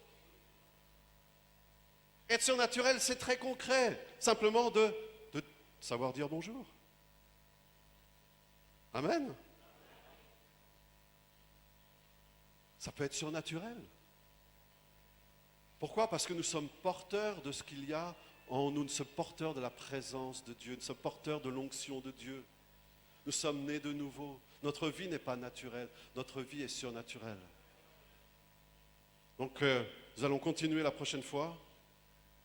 Être surnaturel, c'est très concret, simplement de savoir dire bonjour. Amen. Ça peut être surnaturel. Pourquoi? Parce que nous sommes porteurs de ce qu'il y a en nous. Nous sommes porteurs de la présence de Dieu. Nous sommes porteurs de l'onction de Dieu. Nous sommes nés de nouveau. Notre vie n'est pas naturelle. Notre vie est surnaturelle. Donc, nous allons continuer la prochaine fois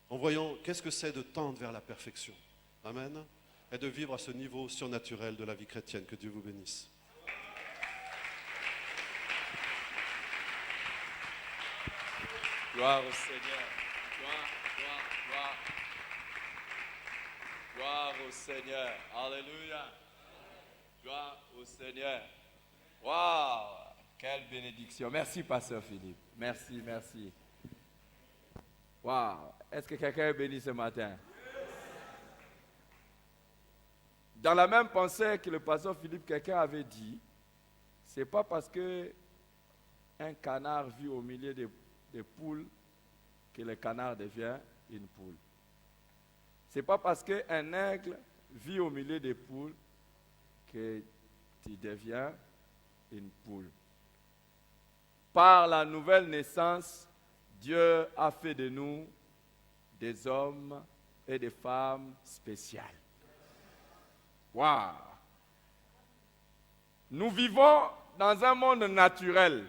en voyant qu'est-ce que c'est de tendre vers la perfection. Amen. Et de vivre à ce niveau surnaturel de la vie chrétienne. Que Dieu vous bénisse. Gloire au Seigneur. Gloire. Gloire au Seigneur. Alléluia. Gloire au Seigneur. Waouh! Quelle bénédiction. Merci, Pasteur Philippe. Merci. Waouh! Est-ce que quelqu'un est béni ce matin? Dans la même pensée que le Pasteur Philippe, quelqu'un avait dit, c'est pas parce que un canard vit au milieu des poules que le canard devient une poule. Ce n'est pas parce qu'un aigle vit au milieu des poules que tu deviens une poule. Par la nouvelle naissance, Dieu a fait de nous des hommes et des femmes spéciales. Waouh! Nous vivons dans un monde naturel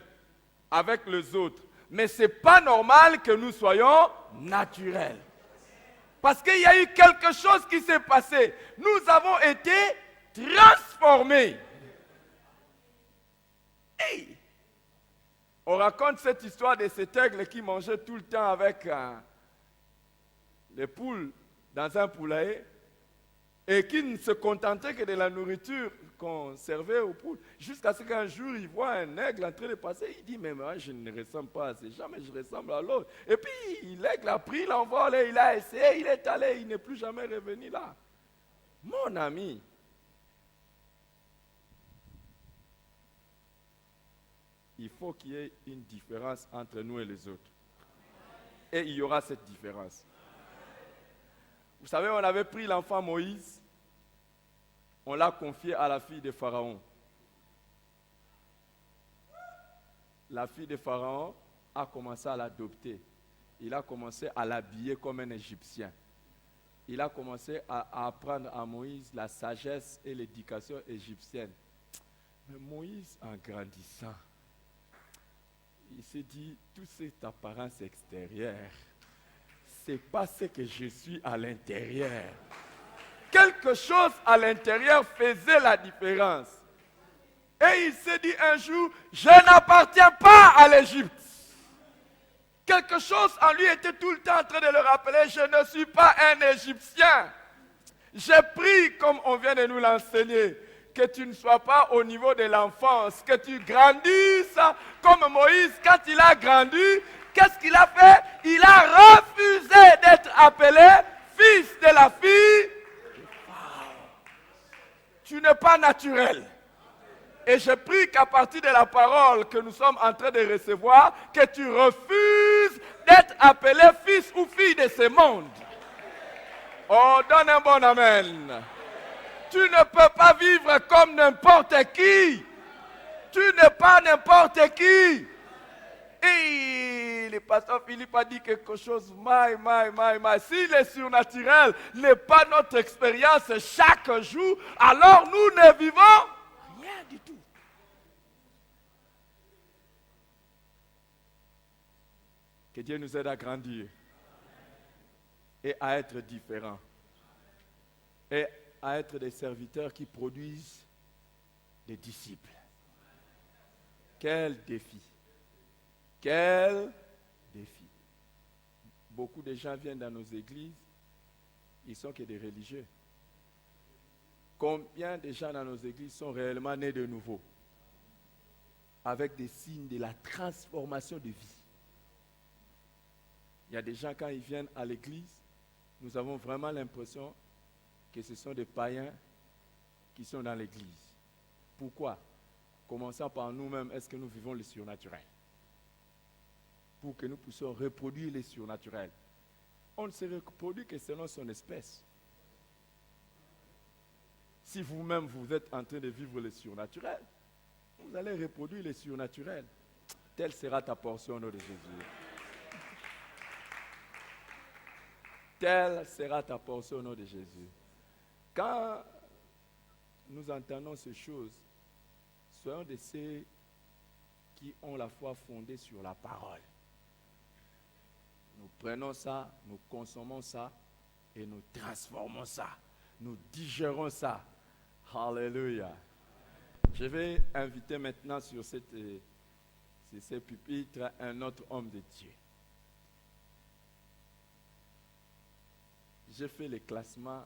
avec les autres. Mais ce n'est pas normal que nous soyons naturels. Parce qu'il y a eu quelque chose qui s'est passé. Nous avons été transformés. Hey! On raconte cette histoire de cet aigle qui mangeait tout le temps avec les poules dans un poulailler et qui ne se contentait que de la nourriture qu'on servait aux poules, jusqu'à ce qu'un jour, il voit un aigle en train de passer, il dit, mais moi, je ne ressemble pas à ces gens, mais je ressemble à l'autre. Et puis, l'aigle a pris l'envol, et il a essayé, il est allé, il n'est plus jamais revenu là. Mon ami, il faut qu'il y ait une différence entre nous et les autres. Et il y aura cette différence. Vous savez, on avait pris l'enfant Moïse, on l'a confié à la fille de Pharaon. La fille de Pharaon a commencé à l'adopter. Il a commencé à l'habiller comme un Égyptien. Il a commencé à apprendre à Moïse la sagesse et l'éducation égyptienne. Mais Moïse, en grandissant, il s'est dit, toute cette apparence extérieure, c'est pas ce que je suis à l'intérieur. Quelque chose à l'intérieur faisait la différence. Et il s'est dit un jour, je n'appartiens pas à l'Égypte. Quelque chose en lui était tout le temps en train de le rappeler, je ne suis pas un Égyptien. J'ai pris, comme on vient de nous l'enseigner, que tu ne sois pas au niveau de l'enfance, que tu grandisses comme Moïse. Quand il a grandi, qu'est-ce qu'il a fait? Il a refusé d'être appelé fils de la fille. Tu n'es pas naturel. Et je prie qu'à partir de la parole que nous sommes en train de recevoir, que tu refuses d'être appelé fils ou fille de ce monde. Oh, donne un bon amen. Tu ne peux pas vivre comme n'importe qui. Tu n'es pas n'importe qui. Et le pasteur Philippe a dit quelque chose, my. Si le surnaturel n'est pas notre expérience chaque jour, alors nous ne vivons rien du tout. Que Dieu nous aide à grandir et à être différents et à être des serviteurs qui produisent des disciples. Quel défi! Quel défi! Beaucoup de gens viennent dans nos églises, ils sont que des religieux. Combien de gens dans nos églises sont réellement nés de nouveau, avec des signes de la transformation de vie? Il y a des gens, quand ils viennent à l'église, nous avons vraiment l'impression que ce sont des païens qui sont dans l'église. Pourquoi? Commençons par nous-mêmes, est-ce que nous vivons le surnaturel? Pour que nous puissions reproduire le surnaturel. On ne se reproduit que selon son espèce. Si vous-même vous êtes en train de vivre le surnaturel, vous allez reproduire le surnaturel. Telle sera ta portion au nom de Jésus. Telle sera ta portion au nom de Jésus. Quand nous entendons ces choses, soyons de ceux qui ont la foi fondée sur la parole. Nous prenons ça, nous consommons ça et nous transformons ça. Nous digérons ça. Alléluia. Je vais inviter maintenant sur ce pupitre un autre homme de Dieu. J'ai fait le classement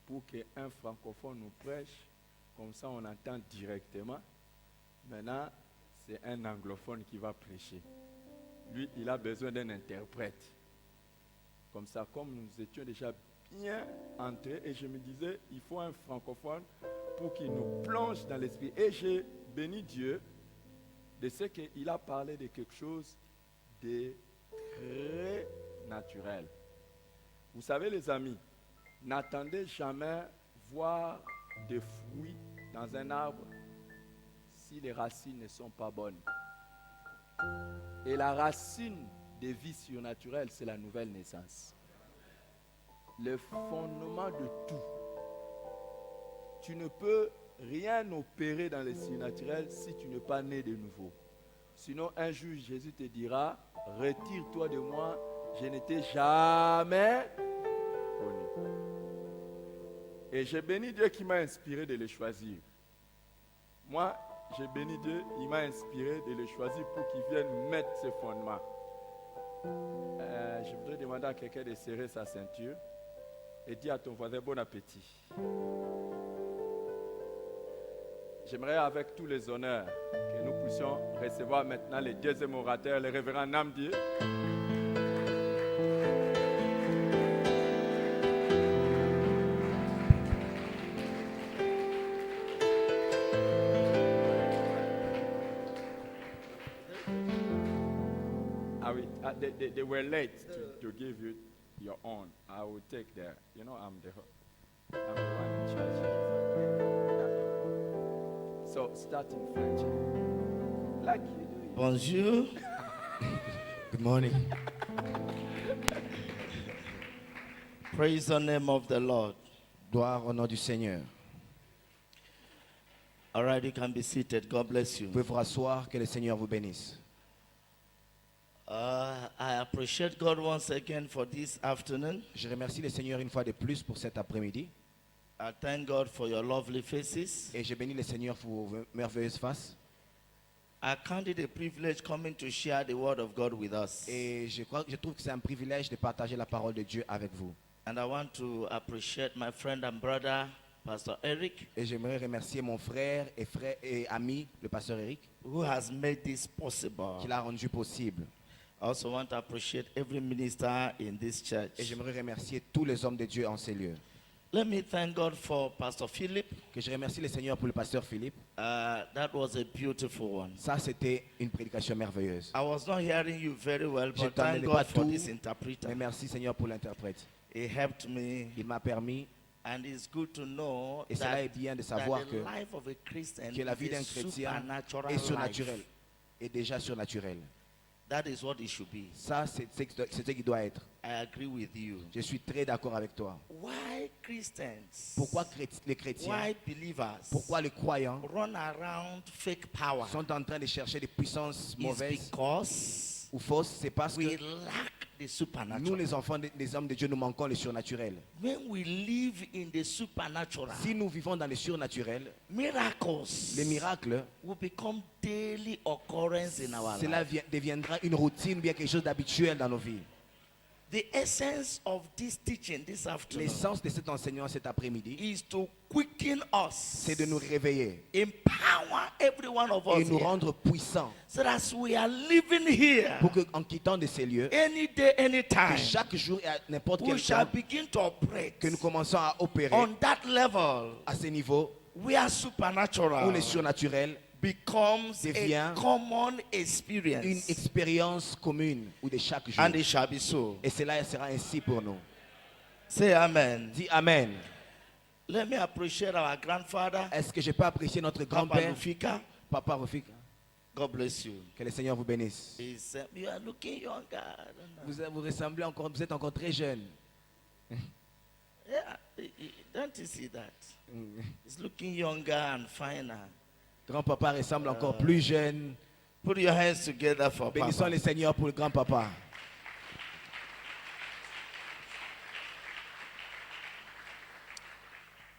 pour qu'un francophone nous prêche, comme ça on entend directement. Maintenant, c'est un anglophone qui va prêcher. Lui, il a besoin d'un interprète. Comme ça, comme nous étions déjà bien entrés, et je me disais, il faut un francophone pour qu'il nous plonge dans l'esprit. Et j'ai béni Dieu de ce qu'il a parlé de quelque chose de très naturel. Vous savez, les amis, n'attendez jamais voir des fruits dans un arbre si les racines ne sont pas bonnes. Et la racine des vies surnaturelles, c'est la nouvelle naissance. Le fondement de tout. Tu ne peux rien opérer dans le surnaturel si tu n'es pas né de nouveau. Sinon, un jour, Jésus te dira, retire-toi de moi, je ne t'ai jamais connu. Et j'ai béni Dieu qui m'a inspiré de le choisir. Moi, j'ai béni Dieu, il m'a inspiré de le choisir pour qu'il vienne mettre ses fondements. Je voudrais demander à quelqu'un de serrer sa ceinture et dire à ton voisin bon appétit. J'aimerais avec tous les honneurs que nous puissions recevoir maintenant le deuxième orateur, le révérend Namdi. They were late to give you your own. I will take the, I'm the one in charge. So start in French. Like you do. Bonjour. Good morning. Praise the name of the Lord. Gloire au nom du Seigneur. All right, you can be seated. God bless you. Vous pouvez vous rasseoir, que le Seigneur vous bénisse. I appreciate God once again for this afternoon. Je remercie le Seigneur une fois de plus pour cet après-midi. I thank God for your lovely faces. Et je bénis le Seigneur pour vos merveilleuses faces. I count it a privilege coming to share the word of God with us. Et je trouve que c'est un privilège de partager la parole de Dieu avec vous. And I want to appreciate my friend and brother, Pastor Eric. Et j'aimerais remercier mon frère et ami, le pasteur Eric, who has made this possible. qui l'a rendu possible. I also want to appreciate every minister in this church. Et j'aimerais remercier tous les hommes de Dieu en ces lieux. Let me thank God for Pastor Philip. Que je remercie le Seigneur pour le pasteur Philippe. That was a beautiful one. Ça, c'était une prédication merveilleuse. I was not hearing you very well, Je but thank n'entendais pas God for tout, this interpreter. mais merci Seigneur pour l'interprète. He helped me. Il m'a permis And it's good to know Et cela est bien de savoir that the que life of a Christian la vie is a d'un chrétien supernatural est surnaturelle, life. est déjà surnaturelle. That is what it should be. Ça, c'est ce qui doit être. I agree with you. Je suis très d'accord avec toi. Why Christians? Pourquoi les chrétiens, Why believers? pourquoi les croyants Run around fake power? sont en train de chercher des puissances It's mauvaises because ou fausses? C'est parce we que lack the nous, supernatural. les enfants des hommes de Dieu, nous manquons le surnaturel. When we live in the supernatural, Si nous vivons dans le surnaturel, miracles les miracles, will become daily occurrence in our cela life. deviendra une routine, bien quelque chose d'habituel dans nos vies. The essence of this teaching this afternoon L'essence de cet enseignement cet après-midi, is to quicken us, c'est de nous réveiller empower every one of et us nous here, rendre puissants so that as we are living here, pour qu'en quittant de ces lieux, any day, any que time, chaque jour et à n'importe we quel shall temps, begin to operate que nous commençons à opérer on that level à ce niveau where où supernatural le surnaturel becomes devient a common une experience. expérience commune ou de chaque jour. And it shall be so. Et cela sera ainsi pour nous. Say amen. Dis Amen. Let me appreciate our grandfather, Est-ce que je peux apprécier notre Papa grand-père, Lufika. Papa Rafika? God bless you. Que le Seigneur vous bénisse. You are looking younger. I don't know. Vous ressemblez encore, vous êtes encore très jeune. Yeah, don't you see that? He's looking younger and finer. Grand-papa ressemble encore plus jeune. Put your hands together for Bénissons Papa. le Seigneur pour le grand-papa.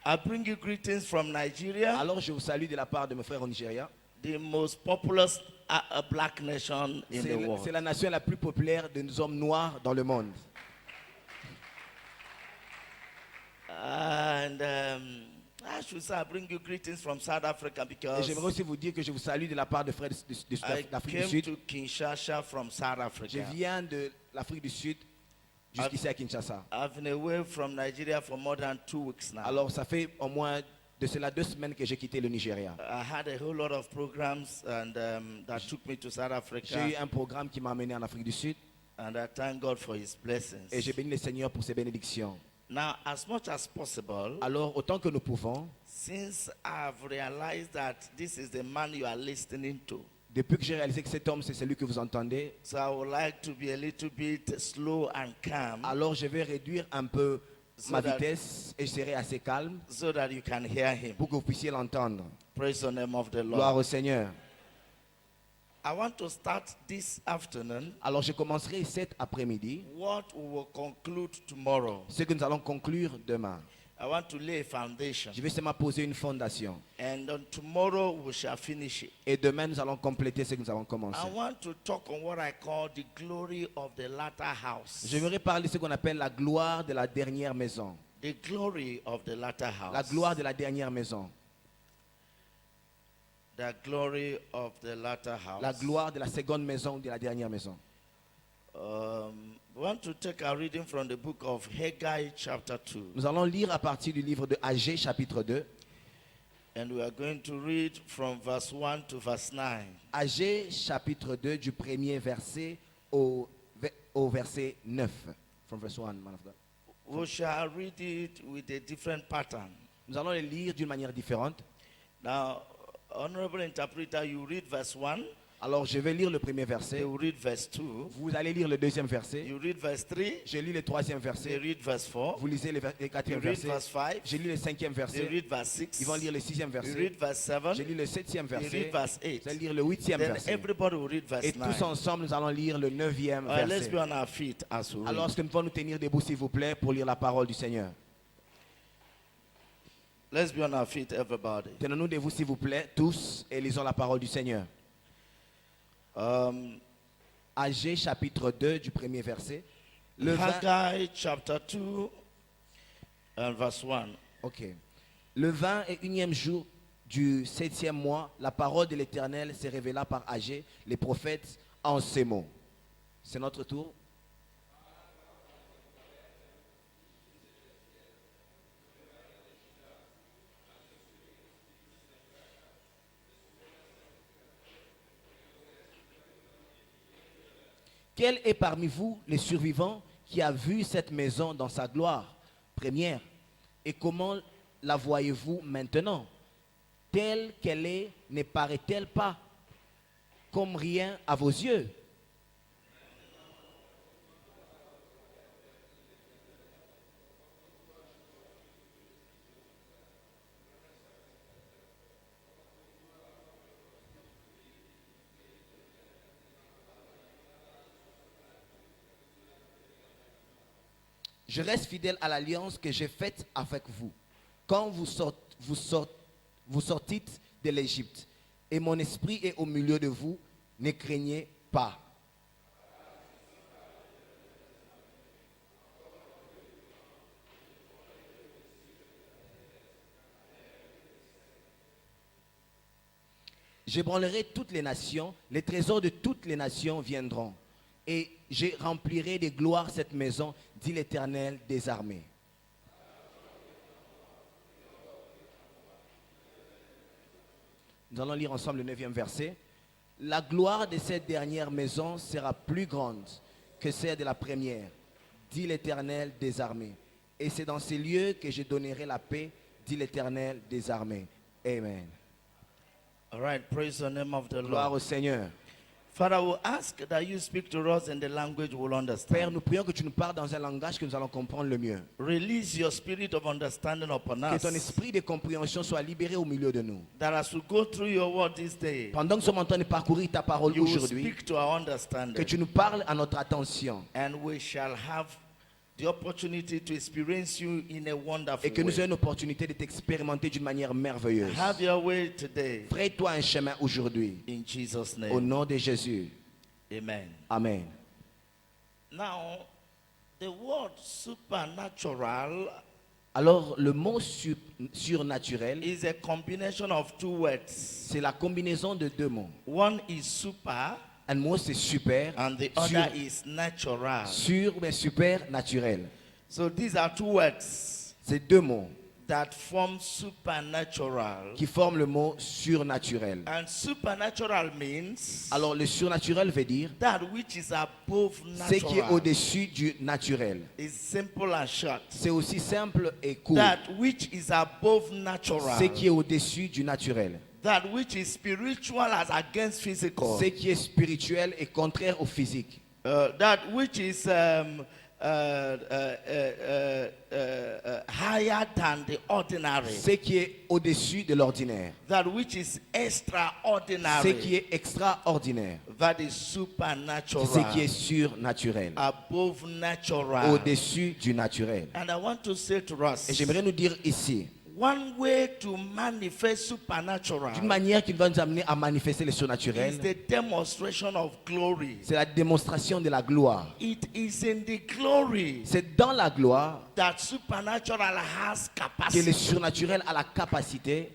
I bring you greetings from Nigeria, Alors je vous salue de la part de mes frères au Nigeria. the most populous black nation in the C'est world. la nation la plus populaire de nos hommes noirs dans le monde. And I should say I bring you greetings from South Africa Et because j'aimerais aussi vous dire que je vous salue de la part de frères I d'Afrique du came Sud. to Kinshasa from South Je Africa. viens de l'Afrique du Sud jusqu'ici à Kinshasa. I've been away from Nigeria for more than 2 weeks now. Alors ça fait au moins de cela 2 semaines que j'ai quitté le Nigeria. I had a whole lot of programs and that took me to South J'ai eu Africa, un programme qui m'a amené en Afrique du Sud and I thank God for His blessings. et j'ai béni le Seigneur pour ses bénédictions. Now, as much as possible, Alors autant que nous pouvons, since I've realized that this is the man you are listening to, depuis que j'ai réalisé que cet homme c'est celui que vous entendez, so I would like to be a little bit slow and calm alors je vais réduire un peu So ma that- vitesse et je serai assez calme so that you can hear him. pour que vous puissiez l'entendre. Praise the name of the Gloire Lord. au Seigneur. I want to start this afternoon Alors je commencerai cet après-midi what we will conclude tomorrow. ce que nous allons conclure demain. I want to lay a foundation, Je vais seulement poser une fondation. and on tomorrow we shall finish it. Et demain, nous allons compléter ce que nous avons I commencé. want to talk on what I call the glory of the latter house. J'aimerais parler de ce qu'on appelle la gloire de la dernière maison. The glory of the latter house. La gloire de la dernière maison. The glory of the latter house. La gloire de la seconde maison ou de la dernière maison. We want to take our reading from the book of Haggai, chapter 2. Nous allons lire à partir du livre de Agé, chapitre 2. And we are going to read from verse 1 to verse 9. Agé, chapitre 2, du premier verset au verset 9. From verse 1, man of God. We shall read it with a different pattern. Nous allons les lire d'une manière différente. Now, honorable interpreter, you read verse 1, Alors, je vais lire le premier they verset. will read verse 2, Vous allez lire le deuxième verset. you read verse 3, Je lis le troisième they verset. read verse 4, Vous lisez le you quatrième read verset. verse 5, Je lis le cinquième they verset. read verse 6, Ils vont lire le sixième you verset. read verse 7, Je lis le septième you verset. read verse 8. Je vais lire le huitième Then verset. everybody will read verse Et 9. tous ensemble, nous allons lire le neuvième All right, let's verset. be on our feet as we Alors, read. est-ce que nous pouvons nous tenir debout, s'il vous plaît, pour lire la parole du Seigneur? Let's be on our feet, everybody. Tenons-nous debout, s'il vous plaît, tous, et lisons la parole du Seigneur. Agé, chapitre 2, du premier verset. Le vin, Haggai chapter 2 and verse 1. ok. Le 21e jour du 7e mois, la parole de l'Éternel s'est révélée par Agé, les prophètes, en ces mots. C'est notre tour. Quel est parmi vous les survivants qui a vu cette maison dans sa gloire première? Et comment la voyez-vous maintenant? Telle qu'elle est, ne paraît-elle pas comme rien à vos yeux? Je reste fidèle à l'alliance que j'ai faite avec vous quand vous sortîtes de l'Égypte. Et mon esprit est au milieu de vous. Ne craignez pas. J'ébranlerai toutes les nations, les trésors de toutes les nations viendront. Et je remplirai de gloire cette maison, dit l'Éternel des armées. Nous allons lire ensemble le 9e verset. La gloire de cette dernière maison sera plus grande que celle de la première, dit l'Éternel des armées. Et c'est dans ces lieux que je donnerai la paix, dit l'Éternel des armées. Amen. All right, praise the name of the Gloire Lord. au Seigneur. Father, we ask that you speak to us in the language we'll Père, understand. nous prions que tu nous parles dans un langage que nous allons comprendre le mieux. Release your spirit of understanding upon Que ton us. esprit de compréhension soit libéré au milieu de nous. That as we go through your word this day, Pendant que nous sommes en train de parcourir ta parole you will aujourd'hui, speak to our que understanding. tu nous parles à notre attention And we shall have the opportunity to experience you in a wonderful et que nous ayons way. une opportunité de t'expérimenter d'une manière merveilleuse. Have your way today. Fraye-toi un chemin aujourd'hui. In Jesus' Au name. nom de Jésus. Amen. Amen. Now, the word supernatural Alors, le mot surnaturel, is a combination of two words. c'est la combinaison de deux mots. One is super Un mot, c'est super, and the other is natural. mais supernaturel. So these are two words C'est deux mots that form supernatural. qui forment le mot surnaturel. And supernatural means Alors, le surnaturel veut dire that which is above ce qui est natural. au-dessus du naturel. It's simple and short. C'est aussi simple et court. That which is above natural. Ce qui est au-dessus du naturel. That which is spiritual as against physical. Ce qui est spirituel est contraire au physique. That which is higher than the ordinary. Ce qui est au-dessus de l'ordinaire. That which is Ce extraordinary. qui est extraordinaire. That is supernatural. Ce qui est surnaturel. Above natural. Au-dessus du naturel. And I want to say to us, Et j'aimerais nous dire ici, one way to manifest supernatural d'une manière qui va nous amener à manifester le is surnaturel, the demonstration of glory. c'est la démonstration de la gloire. It is in the glory C'est dans la gloire that supernatural has que le capacity. surnaturel a la capacité.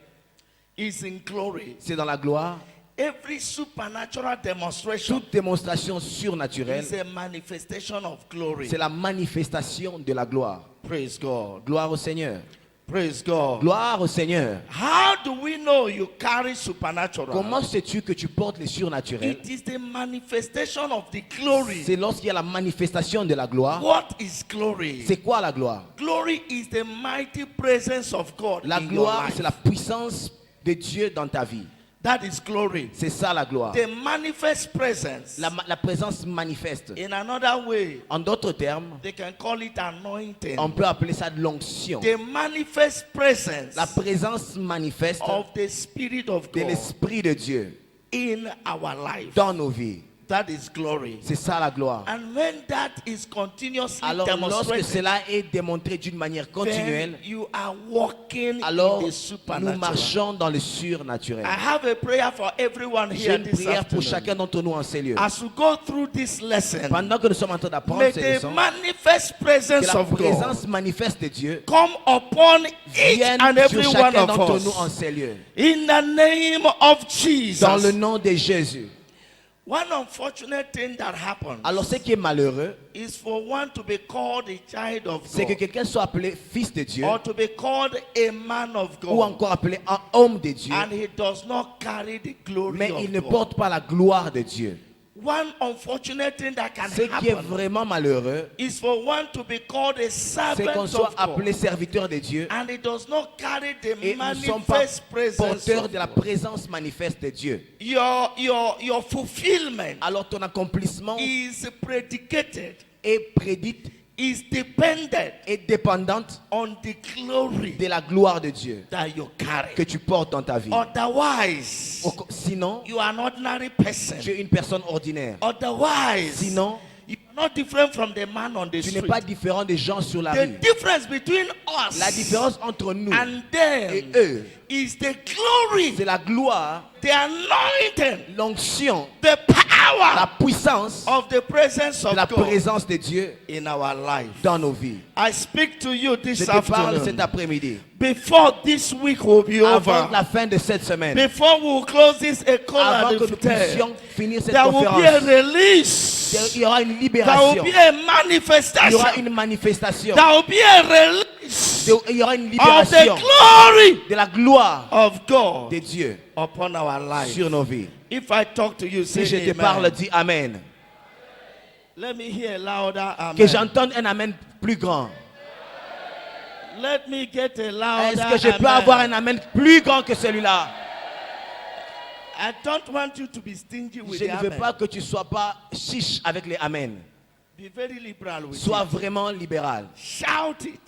It's in glory. C'est dans la gloire. Every supernatural demonstration Toute démonstration surnaturelle, is a manifestation of glory. c'est la manifestation de la gloire. Praise God. Gloire au Seigneur. Praise God. Gloire au Seigneur. How do we know you carry supernatural? Comment sais-tu que tu portes le surnaturel? It is the manifestation of the glory. C'est lorsqu'il y a la manifestation de la gloire. What is glory? C'est quoi la gloire? Glory is the mighty presence of God La in your gloire, life. c'est la puissance de Dieu dans ta vie. That is glory. C'est ça la gloire. The manifest presence. La présence manifeste. In another way, En d'autres termes, they can call it anointing. on peut appeler ça de l'onction. The manifest presence La présence manifeste of the Spirit of de God l'Esprit de Dieu in our life. dans nos vies. That is glory. C'est ça la gloire. And when that is continuously Alors lorsque demonstrated, cela est démontré d'une manière then continuelle, you are walking alors in the nous supernatural. marchons dans le surnaturel. I have a prayer for everyone J'ai here une this prière pour afternoon. chacun d'entre nous en ces lieux. As we go through this lesson, Pendant que nous sommes en train d'apprendre may ces the leçons, manifest que presence la of God présence manifeste de Dieu come upon each vienne and sur every one chacun of d'entre nous en us. ces lieux. In the name of Jesus. Dans le nom de Jésus. One unfortunate thing that happens Alors ce qui est malheureux, is for one to be called a child of c'est que God quelqu'un soit appelé fils de Dieu or to be called a man of ou God encore appelé un homme de Dieu, and he does not carry the glory mais of il ne God. porte pas la gloire de Dieu. one unfortunate thing that can Ce qui est happen vraiment malheureux, is for one to be called a c'est servant qu'on soit of appelé God, serviteur de Dieu and it does not carry the et nous ne sommes pas manifest presence porteurs of de la God. présence manifeste de Dieu. Your fulfillment Alors ton accomplissement is predicated, est prédite is dependent et dépendante on the glory de la gloire de Dieu that you carry. que tu portes dans ta vie. Otherwise, Sinon, you are an ordinary person. tu es une personne ordinaire. Otherwise, Sinon, you are not different from the man on the tu n'es street. pas différent des gens sur la The rue. difference between us La différence entre nous and et them eux, is the glory, c'est la gloire, the anointing, l'onction, the la power puissance of the presence de of la God présence de Dieu in our life. dans nos vies. I speak to you Je this te parle cet afternoon. après-midi. Before this week will be Avant over, la fin de cette semaine, before we will close this call avant at que the nous hotel, puissions finir cette there will be a conférence, release. il y aura une There will libération. be a Il y manifestation. aura une manifestation. There will be a release Il y aura une of libération the glory de la gloire of God de Dieu upon our life. sur nos vies. If I talk to you, say Si je te amen. parle, dis Amen. Let me hear louder amen. Que j'entende un Amen plus grand. Let me get a louder Est-ce que je peux amen. avoir un Amen plus grand que celui-là? I don't want you to be stingy with Je the ne veux amen. pas que tu sois pas chiche avec les Amen. Be very liberal with Sois it. vraiment libéral. Shout it.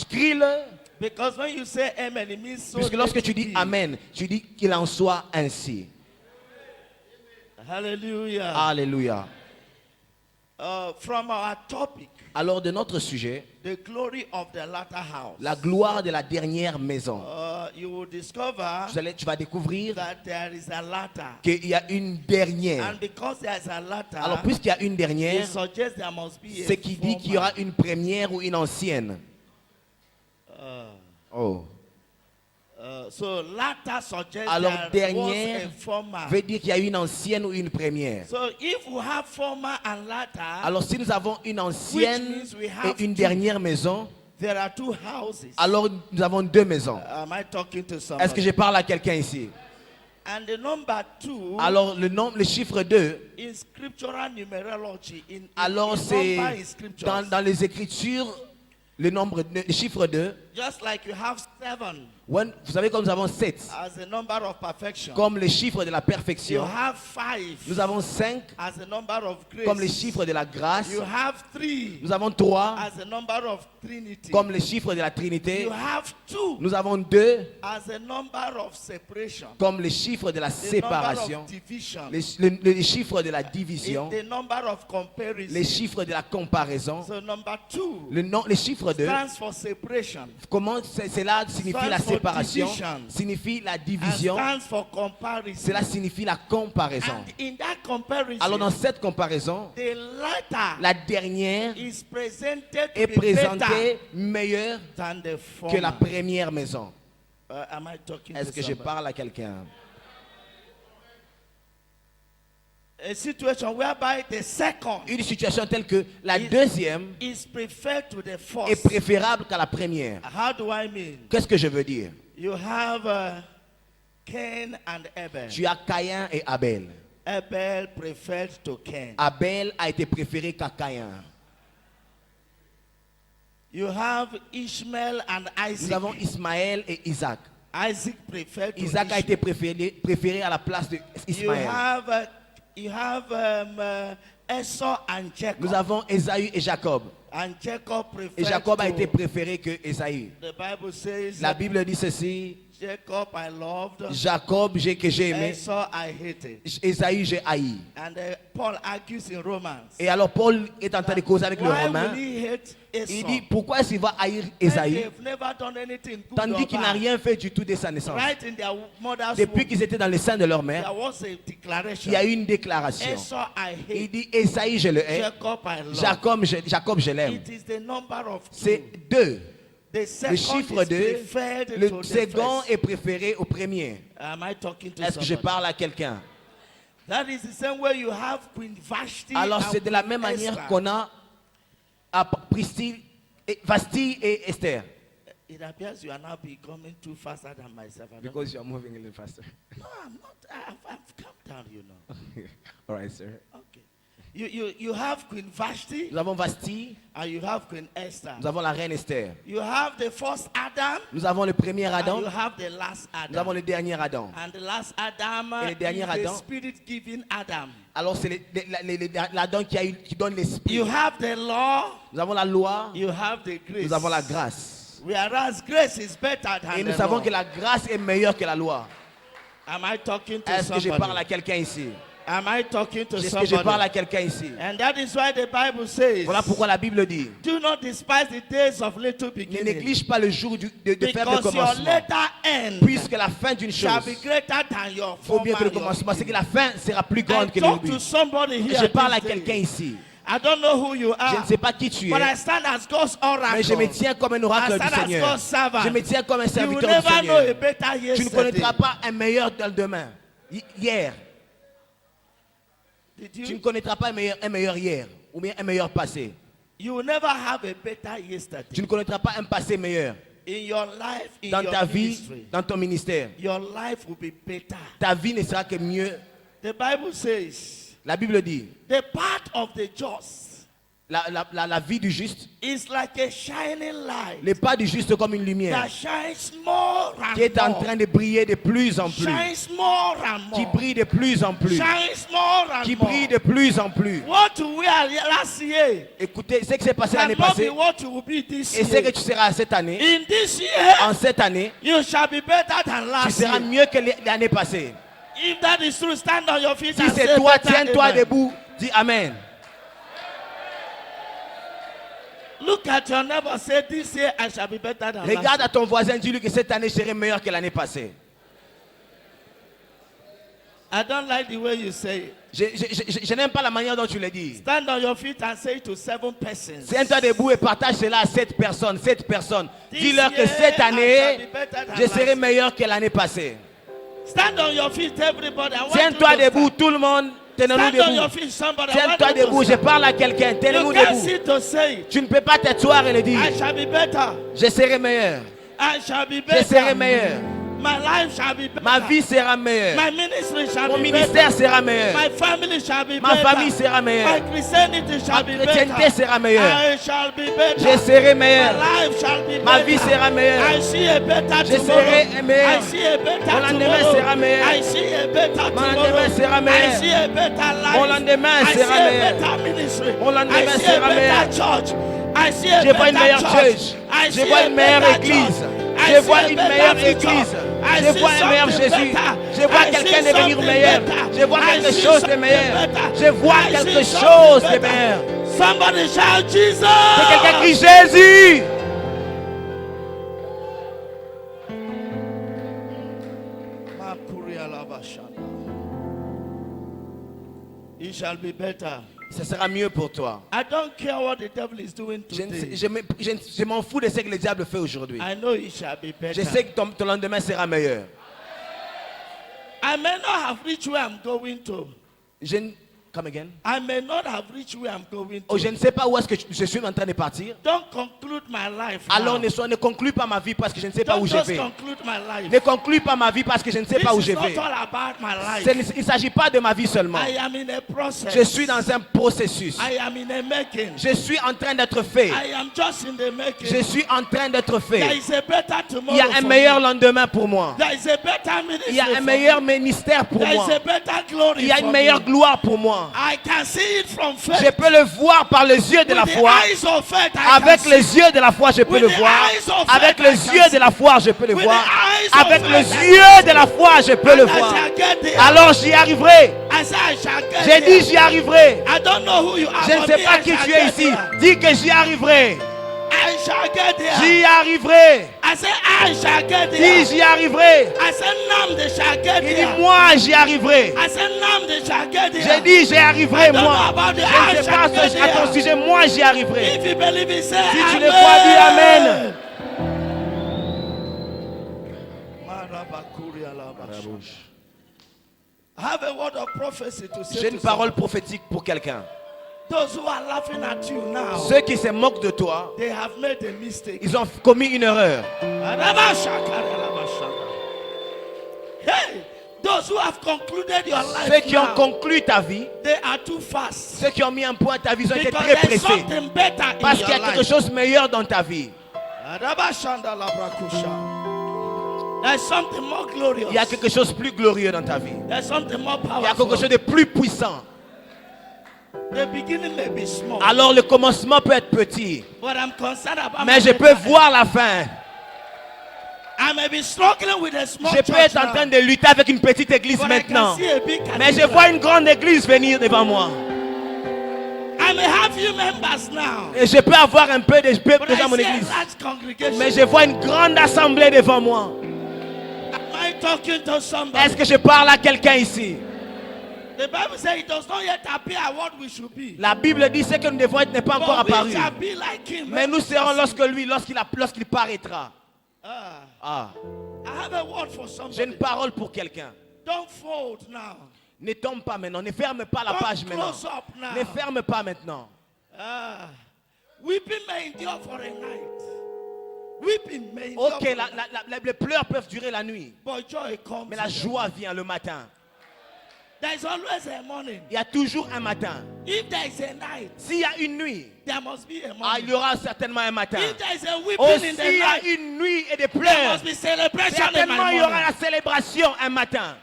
Crie-le. Because when you say amen, it means so. Puisque let lorsque tu it dis be. Amen, tu dis qu'il en soit ainsi. Hallelujah. Alléluia. From our topic, Alors de notre sujet, the glory of the latter house. la gloire de la dernière maison. You will discover Tu vas découvrir that there is a latter. qu'il y a une dernière. And because there is a latter, Alors puisqu'il y a une it dernière, suggests there must be a ce qui dit qu'il y aura une première ou une ancienne. Oh. So latter suggests Alors there was dernière a former. veut dire qu'il y a une ancienne ou une première. So if we have former and latter, Alors si nous avons une ancienne means we have et une two. dernière maison, there are two houses. alors nous avons deux maisons. Am I talking to somebody? Est-ce que je parle à quelqu'un ici? And the number 2 Alors le chiffre 2, in scriptural numerology, in alors c'est number in scriptures, dans les Écritures, le chiffre 2. just like you have 7 Vous savez comme nous avons 7, as a number of perfection, comme le chiffre de la you perfection. have 5 Nous avons 5 as a number of grace, comme le chiffre de la grâce. you have 3 Nous avons 3 as a number of Trinity, comme le chiffre de la Trinité. you have 2 Nous avons 2 as a number of separation, comme le chiffre de la the séparation. number of division, Le chiffre de la division. the number of comparison. Les chiffres de la comparaison. So number 2 Le chiffre 2, stands for separation comment cela signifie la Stands for séparation, division. signifie la and division, stands for comparison. cela signifie la comparaison. And in that comparison, Alors dans cette comparaison, the latter la dernière is presented to est be better présentée meilleure than the que la former. première maison. Am I talking Est-ce to que je somebody? parle à quelqu'un? A situation whereby the second Une situation telle que la deuxième is preferred to the est first. préférable qu'à la première. How do I mean? Qu'est-ce que je veux dire? You have Cain and Abel. Tu as Caïn et Abel. Abel preferred to Cain. Abel a été préféré qu'à Caïn. You have Ishmael and Nous Isaac. avons Ismaël et Isaac. Isaac preferred to Isaac a Ishmael. été préféré à la place de You Ismaël. have Esau and Jacob. Nous avons Ésaü et Jacob. And Jacob preferred Et Jacob a to, été préféré que Ésaü. the Bible says La Bible dit ceci. Jacob I loved, Jacob, que j'ai aimé. Esau I hated. Ésaü, j'ai haï. And Paul argues in Romans. Et alors Paul est en train de causer avec le Why Romain. will he hate Esau? Il dit, pourquoi est-ce qu'il va haïr When Ésaü? they've never done anything good Tandis or qu'il n'a bad. rien fait du tout de sa naissance. Right in their mother's Depuis womb, qu'ils étaient dans le sein de leur mère, there was a declaration. il y a eu une déclaration. Esau I hate. Il dit, Ésaü, je le hais. Jacob I love. Jacob, je l'aime. It is the number of C'est two. 2. The Le second chiffre is 2, preferred le to the second first. est préféré au premier. Am I talking to Est-ce que je somebody? parle à quelqu'un? That is the same way you have Queen Vashti. Alors and c'est de la Queen même manière Esther. qu'on a Vasti et Esther. It appears you are now becoming too faster than myself. I don't- Because you are moving a little faster. No, I'm not. I've calmed down, you know. All right, sir. Okay. You have Queen Vashti Nous avons Vasti. and you have Queen Esther. Nous avons la reine Esther. You have the first Adam Nous avons le premier and Adam. you have the last Nous avons Adam. le dernier Adam. And the last Adam Et le dernier is the Adam. spirit-giving Adam. Alors c'est l'Adam qui donne l'esprit. You have the law, Nous avons la loi. you have the grace. Nous avons la grâce. Whereas grace is better than Et nous the savons law. que la grâce est meilleure que la loi. Am I talking to Est-ce que je parle à somebody? quelqu'un ici? Am I talking to Est-ce que je parle à somebody? quelqu'un ici? And that is why the Bible says, Voilà pourquoi la Bible dit, do not despise the days of little ne beginning, néglige pas le jour de faible because your commencement. later end Puisque la fin d'une shall chose be greater than your faut bien former. que le your commencement, c'est que beginning. la fin sera plus I grande que le talk début. to somebody Et here je parle à this day. quelqu'un ici. I don't know who you Je are, ne sais pas qui tu but I es, stand as God's oracle. mais je me tiens comme un oracle I du stand as Seigneur. God's servant. Je me tiens comme un You will serviteur du never know a Seigneur. better Tu ne yesterday. connaîtras pas un meilleur dans le demain. Hier. Did Tu ne you? connaîtras pas un meilleur hier ou bien un meilleur passé. You will never have a better Tu yesterday. ne connaîtras pas un passé meilleur In your life, in dans your ta vie, ministry, dans ton ministère. your life will be better. Ta vie ne sera que mieux. The Bible says, La Bible dit, the path of the just la vie du juste, is like a shining light les pas du juste comme une lumière that shines more and qui est en more. train de briller de plus en plus, Shines more and qui more. brille de plus en plus, Shines more and qui more. brille de plus en plus. What you were last year Écoutez, ce qui s'est passé l'année cannot be passée what you will be this et ce que year. tu seras cette année, In this year, en cette année, you shall be better than tu last seras year. mieux que l'année passée. If that is true, stand on your feet Si and c'est say toi, better tiens-toi amen. debout, dis Amen. Look at your neighbor, say this year I shall be better than Regarde last à ton voisin, dis-lui que cette année serait meilleure que l'année passée. year. I don't like the way you say it. Je n'aime pas la manière dont tu le dis. Stand on your feet and say it to 7 persons. Tiens-toi debout et partage cela à 7 personnes. 7 personnes. This Dis-leur que year, cette I shall année, be better than je last serai year. meilleur que l'année passée. Stand on your feet, everybody. I want Tiens-toi you to debout, stand. tout le monde. Tenez-nous Stand on your debout. feet, somebody. I Tiens-toi want you to debout. Je stand. parle à quelqu'un. Tenez-nous You can't debout. sit to say it. Tu ne peux pas t'asseoir et le dire. I shall be better. Je serai meilleur. I shall be Je serai better. meilleur. My life shall be better. Ma vie sera meilleure. My ministry shall Mon be ministère better. sera meilleur. My family shall be Ma better. famille sera My meilleure. Christianity Ma shall be chrétienté better. sera meilleure. I shall be better. Je serai My meilleur. life shall be Ma better. vie sera meilleure. I see a better Je tomorrow. serai meilleur. I see a better Mon lendemain tomorrow. sera meilleur. I see a better Mon tomorrow. lendemain sera I meilleur. see a better life. Mon lendemain I sera see a meilleur. better ministry. Mon lendemain I see a sera better meilleur. church. I see a Je vois une better meilleure church. church. I Je see vois a une meilleure better église. church. I Je see vois a une better meilleure future. église. I Je see vois un meilleur something Jésus. better. Je vois I quelqu'un see devenir something meilleur. better. Je vois I quelque see chose de something meilleur. better. Je vois I quelque see chose something de meilleur. better. Somebody shout Jesus. Que quelqu'un crie Jésus. It shall be better. Ce sera mieux pour toi. I don't care what the devil is doing Je, ne sais- today. je m'en fous de ce que le diable fait aujourd'hui. I know it shall be better. Je sais que ton lendemain sera meilleur. I may not have reached where I'm going to. Je ne- Come again. I may not have reached where I'm going to. Oh, je ne sais pas où est-ce que je suis en train de partir. Don't conclude my life Alors now. ne conclue pas ma vie parce que je ne sais pas Don't où je just vais. conclude my life. Ne conclue pas ma vie parce que je ne sais This pas où is je not vais. all about my life. Il ne s'agit pas de ma vie seulement. I am in a process. Je suis dans un processus. I am in a making. Je suis en train d'être fait. I am just in the making. Je suis en train d'être There fait. is a better tomorrow. Il y a un for meilleur me. lendemain pour moi. There is a better ministry. Il y a un for meilleur me. ministère pour There moi. is a better glory. Il y a for une meilleure me. gloire pour moi. I can see it from faith. Je peux le voir par les yeux de la With the foi. eyes of faith, I Avec can les see. yeux de la foi, je peux With le the voir. eyes of Avec faith, I les can yeux see. de la foi, je peux le With voir. the eyes of Avec faith, les I can yeux see. de la foi, je peux le And I voir. shall get there. Alors j'y arriverai. I said, I shall get J'ai there. dit j'y arriverai. I don't know who you are. Je ne but sais me, pas I qui shall tu es get ici. there. Dis que j'y arriverai. I shall get there. J'y arriverai. I said, I shall get Dis there. j'y arriverai. I said, Namde shall get Il dit there. moi j'y arriverai. I said, Namde shall get there. J'ai dit j'y arriverai I don't moi. know about the Je ne I sais pas shall get à ton there. sujet, moi j'y arriverai. If you believe it, say Si tu amen. le crois, dis Amen. I have a word of prophecy to say J'ai to une parole someone. prophétique pour quelqu'un. Those who are laughing at you now, Ceux qui se moquent de toi, they have made a mistake. ils ont commis une erreur. Hey, Those who have concluded your life Ceux qui ont now, conclu ta vie, they are too fast. ceux qui ont mis un point à ta vie, ils ont été Because très there's pressés. something better in Parce qu'il y your a quelque life. chose de meilleur dans ta vie. There's something more glorious. Il y a quelque chose de plus glorieux dans ta vie. There's something more Il y a quelque powerful. chose de plus puissant. The beginning may be small, Alors le commencement peut être petit, but I'm concerned about mais my je peux better end. voir la fin. I may be struggling with a small Je peux church être en now, train de lutter avec une petite église but maintenant. I can see a big Mais je cathedral. vois une grande église venir devant moi. I may have few members now, Et je peux avoir un peu de peuple but dans I mon see a église. large congregation. Mais je vois une grande assemblée devant moi. Am I talking to somebody? Est-ce que je parle à quelqu'un ici? The Bible says it does not yet appear what we should be. La Bible dit ce que nous devons être n'est pas encore But we apparu. shall be like him. Mais nous serons lorsqu'il paraîtra. Ah, Ah, I have a word for j'ai une somebody. parole pour quelqu'un. Don't fold now. Ne tombe pas maintenant, ne ferme pas la page Don't maintenant. close up now. Ne ferme pas maintenant. Ah, weeping may endure for a night. Weeping may endure Ok, for a night. les pleurs peuvent durer la nuit. But joy comes. Mais la in the joie morning. vient le matin. There is always a morning. Il y a toujours un matin. If there is a night, S'il y a une nuit, there must be a ah, il morning. y aura certainement un matin. If there is a weeping Oh, in s'il the y a night, une nuit et des there pleurs, must be celebration in certainement my il y aura morning. la célébration un matin.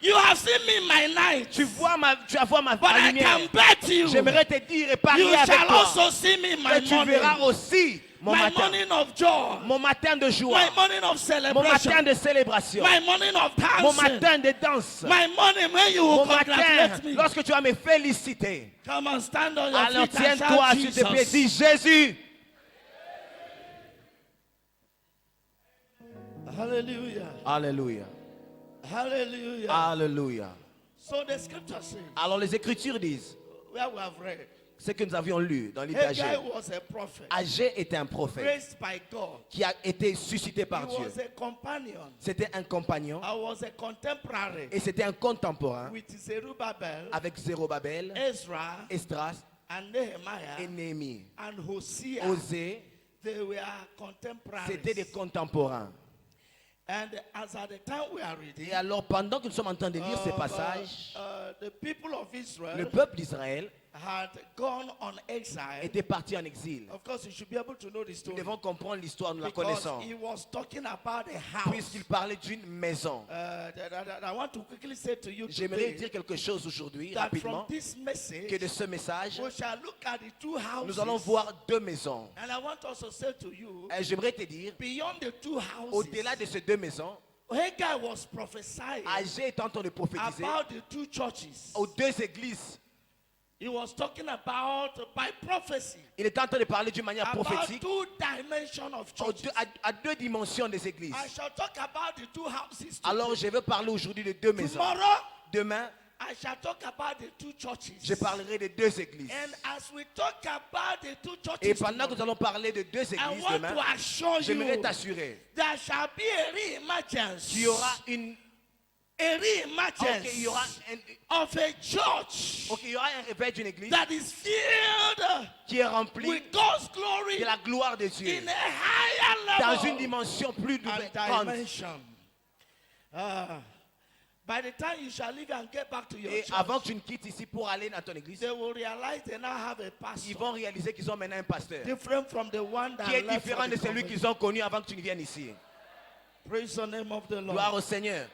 You have seen me in my night, Tu vas voir ma but I lumière. can bet you, J'aimerais te dire et you parier avec shall toi also see me in my que tu verras morning. aussi mon My matin. morning of joy, Mon matin de joie. my morning of Mon celebration, matin de célébration. my morning of Mon dancing, matin de danse. my morning when you will Mon matin, congratulate me. lorsque tu vas me féliciter. Come on, stand on your Alors feet and tiens-toi, shout s'il te plaît, Jesus. dis Jésus. Hallelujah. Alléluia. Hallelujah. Alléluia. So the scripture says, Alors les Écritures disent, where we have read, ce que nous avions lu dans le livre d'Agé. Haggai was a prophet Agé était un prophète raised by God. qui a été suscité He par Dieu. was a companion. C'était un compagnon I was a contemporary et c'était un contemporain with Zerubbabel, avec Zérobabel, Ezra, Esdras and et Nehemiah, Néhémie. and Hosea. Osée, They were contemporaries. c'était des contemporains. And as at the time we are reading, Et alors pendant que nous sommes en train de lire ces passages, the people of le Israel peuple d'Israël had gone on exile. était parti en exil. Of course, you should be able to know the Nous story devons comprendre l'histoire, nous la because connaissons. he was talking about a house. Puisqu'il parlait d'une maison. That I want to quickly say to you J'aimerais today dire quelque chose aujourd'hui, that from rapidement, this message, que de ce message, we shall look at the two houses. nous allons voir deux maisons. And I want also to say to you, Et j'aimerais te dire, beyond the two houses, au-delà de ces deux maisons, Haggai was prophesying Agé est en train de prophétiser about the two churches. aux deux églises. He was talking about by prophecy Il est en train de parler d'une manière about prophétique two dimensions of churches. à deux dimensions des églises. I shall talk about the two houses. Alors je vais parler aujourd'hui de deux maisons. Tomorrow, Demain, I shall talk about the two churches. je parlerai de deux églises. And as we talk about the two churches, Et pendant que nous tomorrow, allons parler de deux I églises want demain, to assure j'aimerais you t'assurer there shall be a reimagination. qu'il y aura une... A Ok, il y aura reimagination un, of a church ok, il y aura un réveil d'une église that is filled qui est remplie with God's glory de la gloire de Dieu in a higher dans une level dimension plus and grande. dimension. By the time you shall leave and get back to your Et church, avant que tu ne quittes ici pour aller dans ton église, they will realize they now have a ils pastor vont réaliser qu'ils ont maintenant un pasteur different from the one that qui est left différent for de the celui convention. qu'ils ont connu avant que tu ne viennes ici. Praise the name of the Lord. Gloire au Seigneur.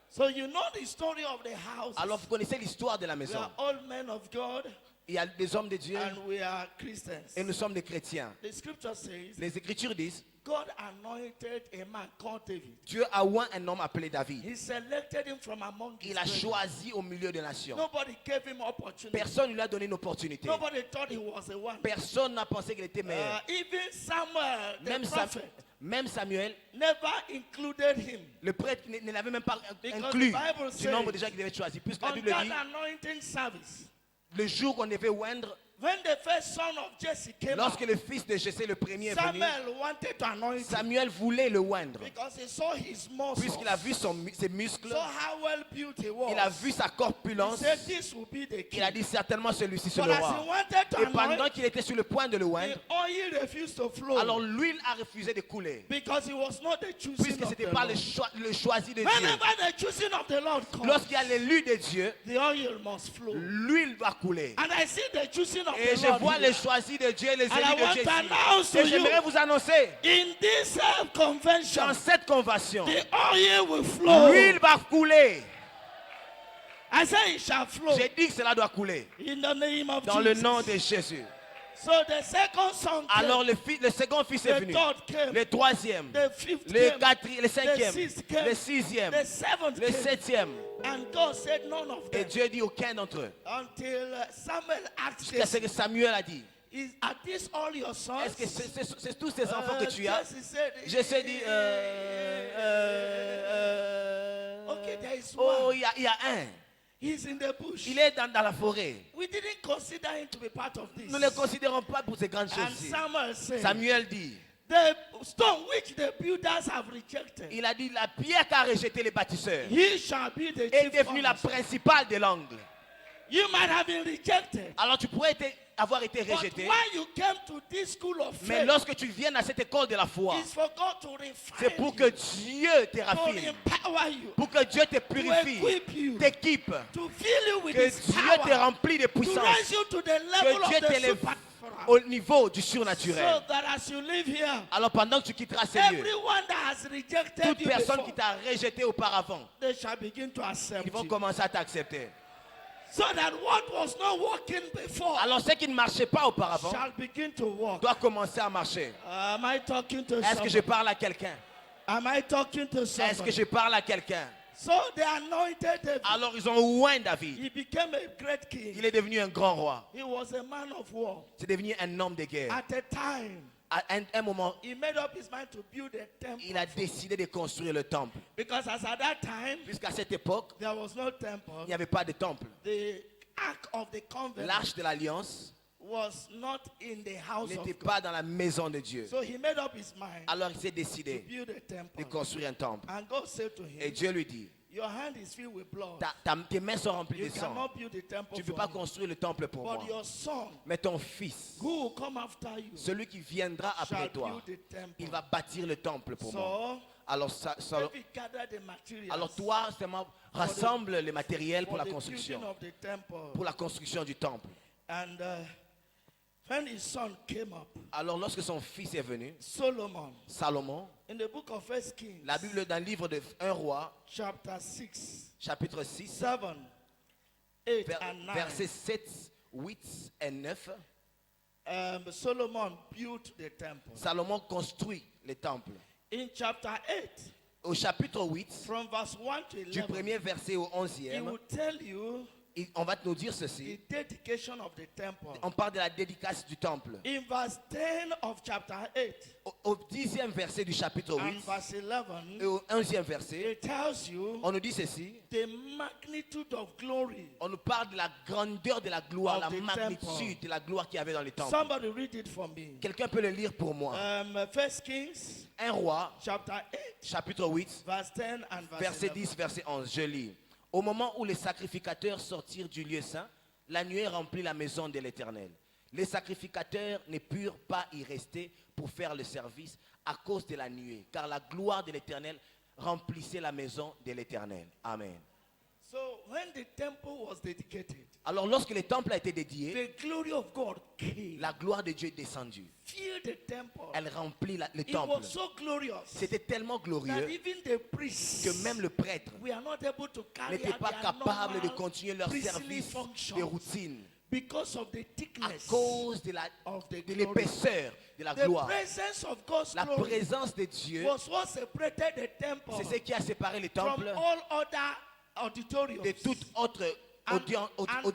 So you know the story of the house. Alors vous connaissez l'histoire de la We maison. are all men of God Il y a des hommes de Dieu and we are Christians. et nous sommes des chrétiens. The scripture says Les Écritures disent, God anointed a man called David. Dieu a oint un homme appelé David. He selected him from among his Il a brethren. choisi au milieu des nations. Nobody gave him opportunity. Personne ne lui a donné une opportunité. Nobody thought he was the one. Personne n'a pensé qu'il était meilleur. Even Samuel, the Même, prophet, même Samuel, never included him. le prêtre ne l'avait même pas Because inclus the Bible du nombre says, de gens qu'il devait choisir. Puisque la On Bible that dit, anointing service, le jour qu'on devait oindre, When the first son of Jesse came Lorsque out, le fils de Jessé le premier est venu, Samuel wanted to anoint him Samuel voulait le oindre. because he saw his muscles. Puisqu'il a vu ses muscles, So how well built he was. il a vu sa He corpulence, said this will be the king. il a dit certainement celui-ci c'est But le as he roi. wanted to Et pendant anoint, qu'il était sur le point de le the oindre, oil refused to flow. alors l'huile a refusé de couler. Because he was not the choosing Puisque ce of n'était the pas Lord. le choisi de Dieu. Whenever the choosing of the Lord comes, Lorsqu'il y a l'élu de Dieu, the oil must flow. l'huile va couler. And I see the choosing of Et the je Lord vois here. les choisis de Dieu et les And I élus de want Dieu to ici. announce Et to j'aimerais you, vous annoncer, in this convention, dans cette convention, the oil will flow. l'huile va couler. I say it shall flow. J'ai dit que cela doit couler. In the name of Dans le Jesus. nom de Jésus. So the second son came, Alors le second fils est the venu. third came, Le troisième. the fifth Le came, quatrième. Le cinquième. sixth came, Le sixième. the seventh Le came. septième. And God said none of Et them. Dieu dit aucun d'entre eux. Until Samuel asked Jusqu'à ce Jesse, que Samuel a dit, are these all your sons? est-ce que c'est tous ces enfants que tu as? Jesse said, Jessé dit, okay, there is oh, one. il y a un. He's in the bush. Il est dans la forêt. We didn't consider him to be part of this. Nous ne le considérons pas pour ces grandes And choses. Samuel said, Samuel dit, the stone which the builders have rejected, il a dit, la pierre qu'a rejeté les bâtisseurs he shall be the est chief devenue la cornerstone. principale de l'angle. You might have been rejected. Alors tu pourrais avoir été But rejeté, when you came to this school of mais faith, lorsque tu viens à cette école de la foi, it's for God to refine c'est pour que you, Dieu te to raffine, empower you, pour que Dieu te to purifie, equip you, t'équipe, to fill you with que His Dieu te power, remplit de to raise puissance, you to the level que Dieu of the t'élève supernatural. au niveau du So surnaturel. that as you live here, Alors pendant que tu quitteras ces lieux, everyone that has rejected toute you personne before, qui t'a rejeté auparavant, they shall begin to accept ils vont you. commencer à t'accepter. So that what was not working before Alors ce qui ne marchait pas auparavant shall begin to work. doit commencer à marcher. Am I talking to Est-ce que je somebody? parle à quelqu'un? Am I talking to Est-ce que somebody? je parle à quelqu'un? So they anointed David. Alors ils ont oint David. He became a great king. Il est devenu un grand roi. He was a man of war. C'est devenu un homme de guerre. At a time, À un moment, he made up his mind to build a temple. il a décidé de construire le temple. Because as at that time, Puisqu'à cette époque, there was no il temple. n'y avait pas de temple. The Ark of the Covenant L'arche de l'Alliance was not in the house of n'était God. pas dans la maison de Dieu. So he made up his mind Alors il s'est to décidé build a de temple. construire un temple. And God said to Et him, Dieu lui dit, your hand is filled with blood. tes mains sont remplies You de sang. cannot build a temple Tu ne peux for pas me. construire le temple pour moi. But your son, Mais ton fils, who will come after you, celui qui viendra après shall toi, build a temple. il va bâtir le temple pour moi. So Alors, David gathered the materials alors toi, seulement, rassemble les matériels pour for la the construction. building of the temple. Pour la construction du temple. And when his son came up, Alors lorsque son fils est venu, Solomon, Salomon, in the book of 1 Kings, la Bible dans le livre de 1 roi, chapter 6, chapitre 6, 7, 8, and 9, versets 7, 8 et 9, Solomon built the temple. Salomon construit le temple. In chapter 8, Au chapitre 8, from verse 1 to du 11, premier verset au he 11e, will tell you on va nous dire the ceci. dedication of the temple. On parle de la dédicace du temple. In verse 10 of chapter 8 Au 10e verset du chapitre and 8 verse et 11, au 11e verset, it tells you on nous dit ceci. the magnitude of glory. On nous parle de la grandeur de la gloire, Of la the magnitude de la gloire qu'il y avait dans le temple. Somebody read it for me. Quelqu'un peut le lire pour moi. 1 Kings 1 roi, chapter 8, chapitre 8, verse 10 and verse verset 11. 10, verset 11. Je lis. Au moment où les sacrificateurs sortirent du lieu saint, la nuée remplit la maison de l'Éternel. Les sacrificateurs ne purent pas y rester pour faire le service à cause de la nuée, car la gloire de l'Éternel remplissait la maison de l'Éternel. Amen. So when the temple was dedicated, Alors lorsque le temple a été dédié, the glory of God came, la gloire de Dieu est descendue. filled the temple. Elle remplit le It temple. was so glorious C'était tellement that glorieux even the priests que même le prêtre we are not able to carry n'était out pas their capable de normal continuer leur priestly service functions de routine because of the à thickness cause of the de glory. l'épaisseur de la The gloire. presence of God's La glory présence de Dieu, was what separated the temple c'est ce qui a séparé le from temple all other auditoriums. de toute autre and auditoire all other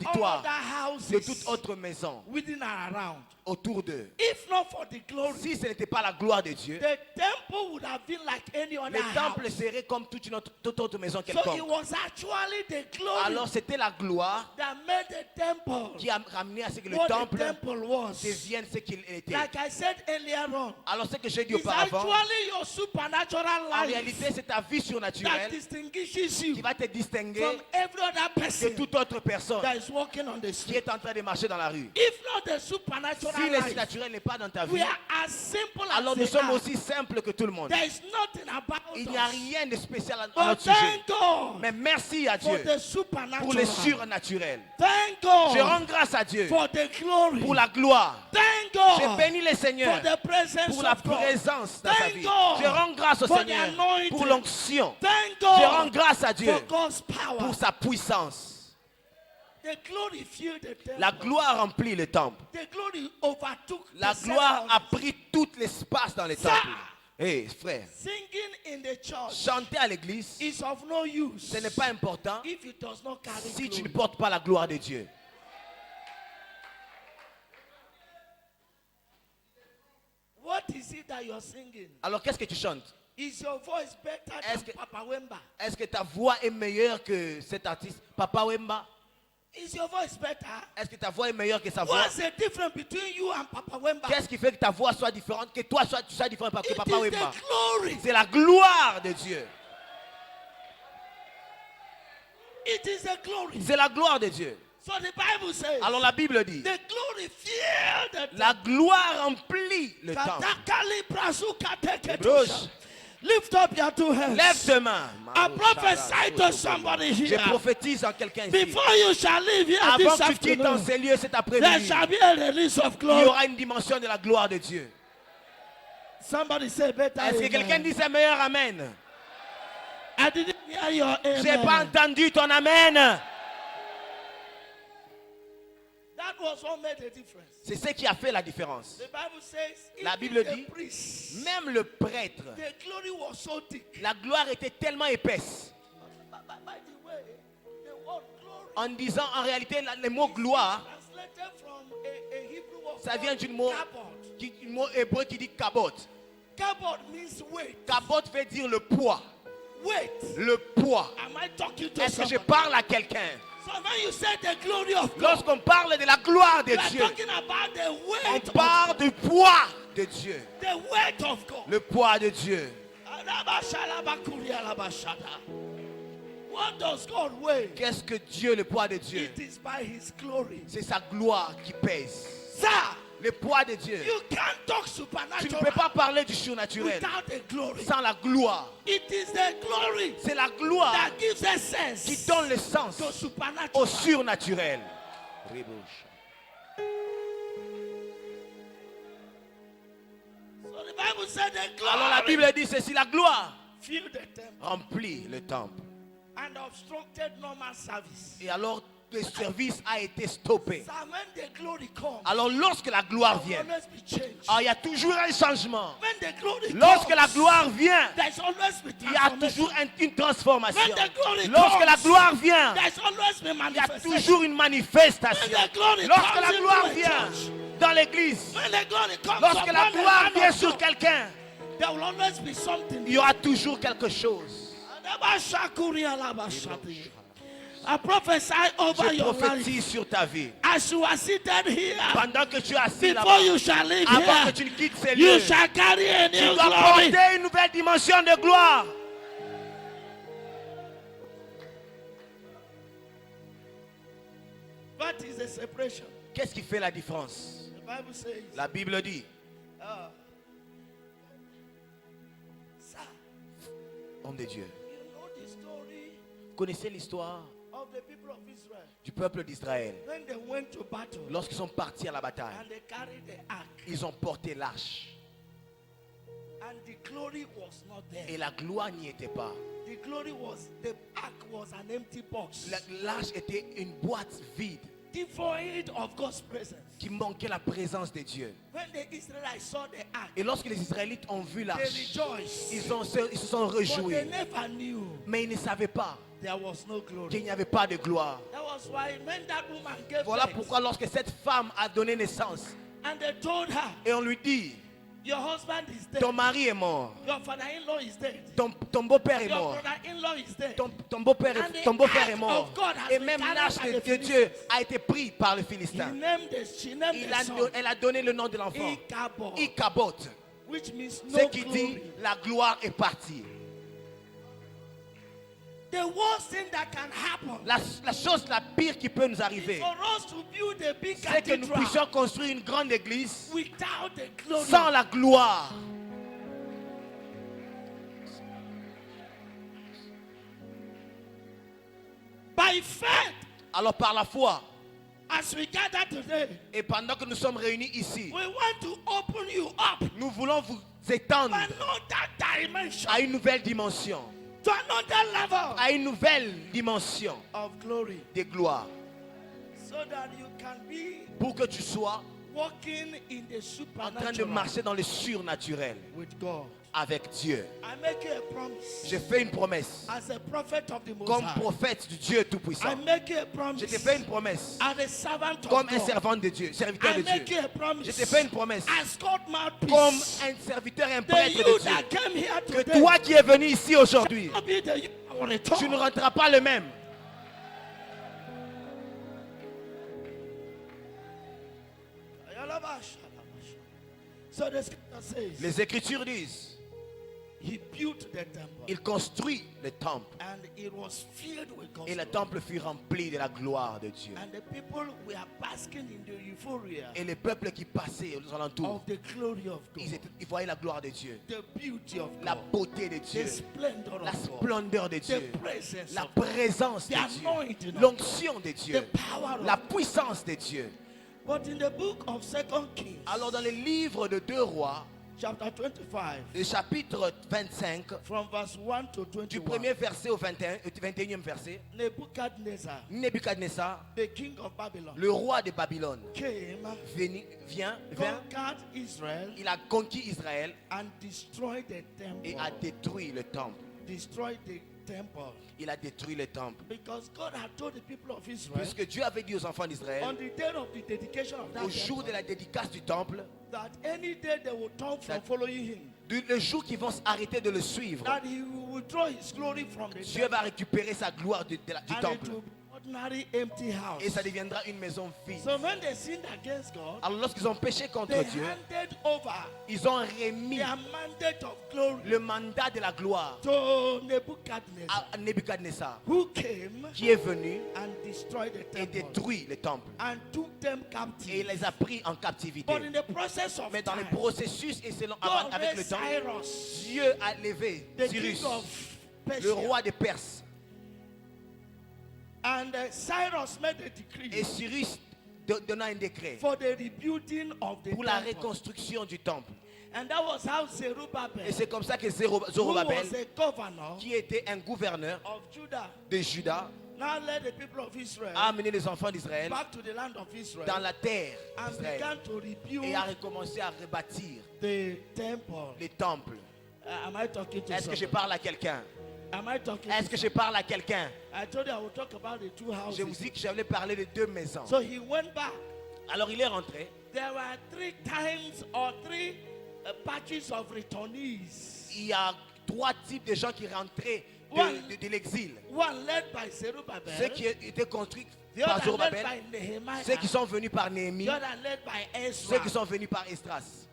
de toute houses autre maison within and around. autour d'eux. If not for the glory, Si ce n'était pas la gloire de Dieu, the temple would have been like any other le temple house. serait comme toute autre maison So it quelconque. was actually the glory Alors c'était la gloire that made the temple qui a ramené à ce que le what the temple temple was. devienne ce qu'il était. Like I said earlier on, Alors ce que j'ai dit it's auparavant, actually your supernatural en life réalité c'est ta vie that surnaturelle distinguishes qui you va te distinguer from every other de person toute autre personne that is walking on the qui street. est en train de marcher dans la rue. If not the supernatural Si le life, surnaturel n'est pas dans ta we vie, are as simple alors as nous they sommes are. aussi simples que tout le monde. There is nothing about Il n'y a us. rien de spécial à But notre sujet. thank God Mais merci à for Dieu the pour le supernatural. surnaturel. Thank Je God rends grâce à Dieu for the glory. pour la gloire. Thank Je God bénis le for Seigneur the presence pour la of God. présence dans sa Thank vie. God Je rends grâce au for the Seigneur anointing. pour l'onction. Thank Je rends God grâce à Dieu for God's power. pour sa puissance. The glory filled the temple. La gloire remplit le temple. The glory overtook La the gloire a ceremony. pris tout l'espace dans le Ça. temple. Hé, frère, Singing in the church chanter à l'église, is of no use ce n'est pas important if it does not carry si tu ne glory. portes pas la gloire de Dieu. What is it that you're singing? Alors qu'est-ce que tu chantes? Is your voice better Est-ce than que- Papa Wemba? Est-ce que ta voix est meilleure que cet artiste, Papa Wemba? Is your voice better? Est-ce que ta voix est meilleure que sa voix? What's the difference between you and Papa Wemba? Qu'est-ce qui fait que ta voix soit différente, que toi tu sois différent que It Papa is Wemba? the glory. C'est la gloire de Dieu. It is the glory. C'est la gloire de Dieu. So the Bible says Alors la Bible dit, the glory filled the la gloire remplit le temple. Katakali brazuka teke Broche. tusha. Lift up your two hands. Lève tes mains. I prophesy to somebody Je here. prophétise en quelqu'un ici. Before you shall leave here Avant this que tu quittes dans afternoon, ces lieux cet there après-midi, shall be a release of il y glory. aura une dimension de la gloire de Dieu. Somebody say better. Est-ce que amen. quelqu'un dit c'est meilleur amen? I didn't hear your amen. J'ai pas entendu ton amen. That was what made the difference. C'est ce qui a fait la différence. The Bible says, La even Bible the dit, priest, même le prêtre, the glory was so thick. la gloire était tellement épaisse. By the way, the word glory En disant en réalité le mot gloire, translated from a Hebrew word ça vient called d'un mot, kabod. un mot hébreu qui dit kabot. Kabod means weight. Kabot veut dire le poids. Weight. Le poids. Am I talking to Est-ce que je somebody? parle à quelqu'un? So when you say the glory of God, Lorsqu'on parle de la gloire de you are Dieu, talking about the on weight parle du poids de Dieu. of the weight of God. Le poids de Dieu. What does God weigh? Qu'est-ce que Dieu, le poids de Dieu? It is by His glory. C'est sa gloire qui pèse. Sir, Le poids de Dieu. you can't talk Tu ne supernatural peux pas parler du surnaturel without the glory. sans la gloire. It is the glory C'est la gloire that gives a qui sense donne le sens to au supernatural. surnaturel. So the Bible said the Alors la glory Bible dit ceci, la gloire filled the temple remplit le temple. and obstructed normal service. Et alors le service a été stoppé. So when the glory comes, Alors lorsque la gloire there vient, will always be change. il y a toujours un changement. When the glory Lorsque la comes, gloire vient, there's always be il y a transformation. toujours une transformation. When the glory Lorsque la comes, gloire vient, there's always be il y a manifestation. toujours une manifestation. When the glory Lorsque comes la into gloire a vient church, dans l'église, when the glory comes lorsque upon la the gloire man vient of sur God, quelqu'un, there will always be something. il y aura toujours quelque chose. I prophesy over Je your life prophétise sur ta vie. as you are seated here. Pendant que tu es assis Before là-bas, you shall leave avant que here, tu ne quittes ces you lieux, shall carry a tu new dois glory. porter une nouvelle dimension de gloire. What is the separation? Qu'est-ce qui fait la différence? The Bible says, La Bible dit, sir, homme de Dieu, you know the story connaissez l'histoire of the people of Israel du peuple d'Israël. when they went to battle Lorsqu'ils sont partis à la bataille, and they carried the ark ils ont porté l'arche. and the glory was not there. Et la gloire n'y était pas. The glory was, the ark was an empty box, L'arche était une boîte vide devoid of God's presence. qui manquait la présence de Dieu. When the Israelites saw the ark, Et lorsque les Israélites ont vu they l'arche, rejoiced. ils se sont But they réjouis. never knew Mais ils ne savaient pas there was no glory. qu'il n'y avait pas de gloire. That was why when that woman gave Voilà birth, pourquoi lorsque cette femme a donné naissance, and they told her, et on lui dit, your husband is dead, ton mari est mort, your father-in-law is dead, ton beau-père est your mort, brother-in-law is dead. ton beau-père And est, the ton beau-frère est act mort. of God has Et been même carried l'âge by de the Dieu a été pris par le She Philistin. named the son Elle a donné le nom de l'enfant, Ichabod, Ichabod, which means ce no qui glory. dit la gloire est partie. The worst thing that can happen La chose la pire qui peut nous is arriver, for us to build a big c'est que nous cathedral puissions construire une grande église without the glory. sans la gloire. By faith, Alors par la foi, as we gather today, et pendant que nous sommes réunis ici, we want to open you up nous voulons vous to étendre another dimension, à une nouvelle dimension, to another level à une nouvelle dimension of glory, de gloire, so that you can be pour que tu sois walking in the en train de supernatural marcher dans le surnaturel with God. avec Dieu. I make you a promise Je fais une promesse as a prophet of the Most comme High. prophète du Dieu Tout-Puissant. I make you a Je promise te fais une promesse as a servant of comme un God. servant de Dieu, serviteur I de make Dieu. you a promise Je te fais une promesse as God comme mouthpiece. un serviteur et un The prêtre you de Dieu. that came here Que today toi qui es venu ici aujourd'hui, shall be the you that will return. tu ne rentreras pas le même. So the scripture says Les Écritures disent, he built the temple il construit le temple and it was filled with God's et le glory. temple fut rempli de la gloire de Dieu. And the people were basking in the euphoria Et les peuples qui passaient aux alentours, of the glory of God, ils voyaient la gloire de Dieu, the beauty of la God, beauté de Dieu, the splendor la of God, splendeur de Dieu, the presence la of God, présence the de Dieu, anointing of l'onction de the Dieu, power of la God. puissance de Dieu. But in the book of 2 Kings, Alors dans le livre de 2 rois, chapter 25, le chapitre 25, from verse 1 to du 21, premier verset au 21e verset, Nebuchadnezzar, Nebuchadnezzar, the king of Babylon, le roi de Babylone, came, vint, conquered Israel, il a conquis Israël and destroyed the et temple. a détruit le temple. Destroyed the temple. Il a détruit le temple. Because God had told the people of Israel Puisque Dieu avait dit aux enfants on d'Israël, the day of the dedication of that au jour de temple, la dédicace du temple, that any day they will turn from That- following him, le jour qu'ils vont arrêter de le suivre, that he will withdraw his glory from the Dieu temple, va récupérer sa gloire du and it temple. will be ordinary empty house. Et ça deviendra une maison vide. So when they sinned against God, Alors lorsqu'ils ont péché contre they Dieu, handed over ils ont remis their mandate of glory le mandat de la gloire to Nebuchadnezzar, à Nebuchadnezzar, who came qui est venu and destroyed the et temple détruit le temple. and took them Et il captive. les a pris en captivité. But in the process of Mais dans le time, processus et selon, God avec le raised temps, Cyrus, Dieu a levé the Cyrus, king of le Persia, roi de Perse. and Cyrus made a Et decree Cyrus donna un décret for the rebuilding of the pour la temple. reconstruction du temple. And that was how Zerubbabel, Et c'est comme ça que who Zorobabel, was a governor qui était un gouverneur of Judah, de Juda, now led the people of Israel a amené les enfants d'Israël back to the land of Israel dans la terre and d'Israël began to rebuild et a recommencé à rebâtir the temple. les temples. Am I talking to Est-ce que je somebody? parle à quelqu'un? Am I talking Est-ce to que je parle à quelqu'un? I told you I would talk about the two Je vous houses. dis que j'allais parler de 2 maisons. So he went back. Alors il est rentré. There were 3 times or 3 batches of returnees. Il y a 3 types de gens qui rentraient One. de l'exil. One led by Zerubbabel, Ceux qui étaient construits the par other led Zorobabel, by Nehemiah, ceux qui sont venus par the Néhémie, other led by ceux Ezra. qui sont venus par Esdras.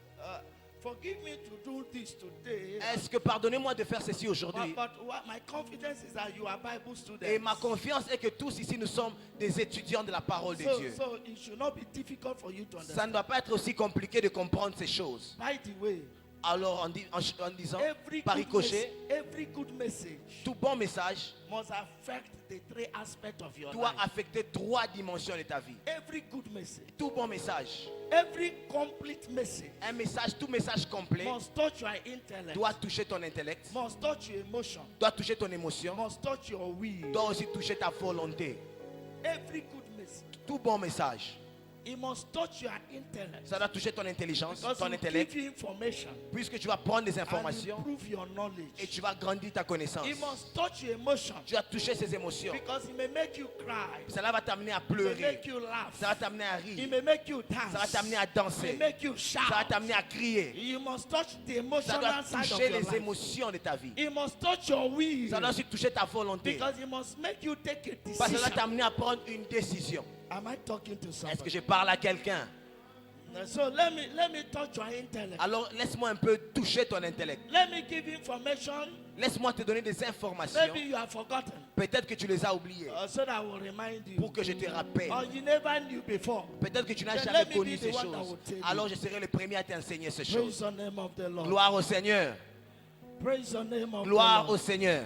Forgive me to do this today. Est-ce que pardonnez-moi de faire ceci aujourd'hui? But my confidence is that you are Bible students. Et ma confiance est que tous ici nous sommes des étudiants de la parole de Dieu. So it should not be difficult for you to Ça understand. ne doit pas être aussi compliqué de comprendre ces choses. By the way, Alors en disant, every par good, ricochet, every good message tout bon message must affect the 3 aspects of your doit life. affecter 3 dimensions de ta vie. Every good message, Tout bon message, every complete message tout message complet must touch your intellect, doit toucher ton intellect, must touch your emotion, doit toucher ton émotion, must touch your will. doit aussi toucher ta volonté. Every good message. Tout bon message It must touch your intellect. Ça doit toucher ton intelligence, Because ton it intellect. give you information Puisque tu vas prendre des and informations improve your et knowledge. tu vas grandir ta connaissance. It must touch your emotion Tu vas toucher ses émotions. because it may make you cry. Cela va t'amener à It may pleurer. make you laugh. Ça va t'amener à It rire. may make you Ça va dance. t'amener à It may danser. make you Ça va shout. t'amener à crier. You must touch the Ça emotional doit side of toucher your les life. émotions de ta vie. It must touch your will. Ça doit aussi toucher ta volonté. Because it must make you take a Parce que ça va decision. t'amener à prendre une décision. Am I talking to Est-ce que somebody? je parle à quelqu'un? So let me touch your intellect. Alors laisse-moi un peu toucher ton intellect. Let me give you information. Laisse-moi te donner des informations. Maybe you have forgotten. Peut-être que tu les as oubliées. So that I will remind you. Pour que je te rappelle. Or you never knew before. Peut-être que tu n'as Then jamais let me connu be ces the one that choses. will tell you. Alors je serai le premier à t'enseigner ces Praise choses. the name of the Lord. Gloire au Seigneur. Praise the name of Gloire the au Lord. Seigneur.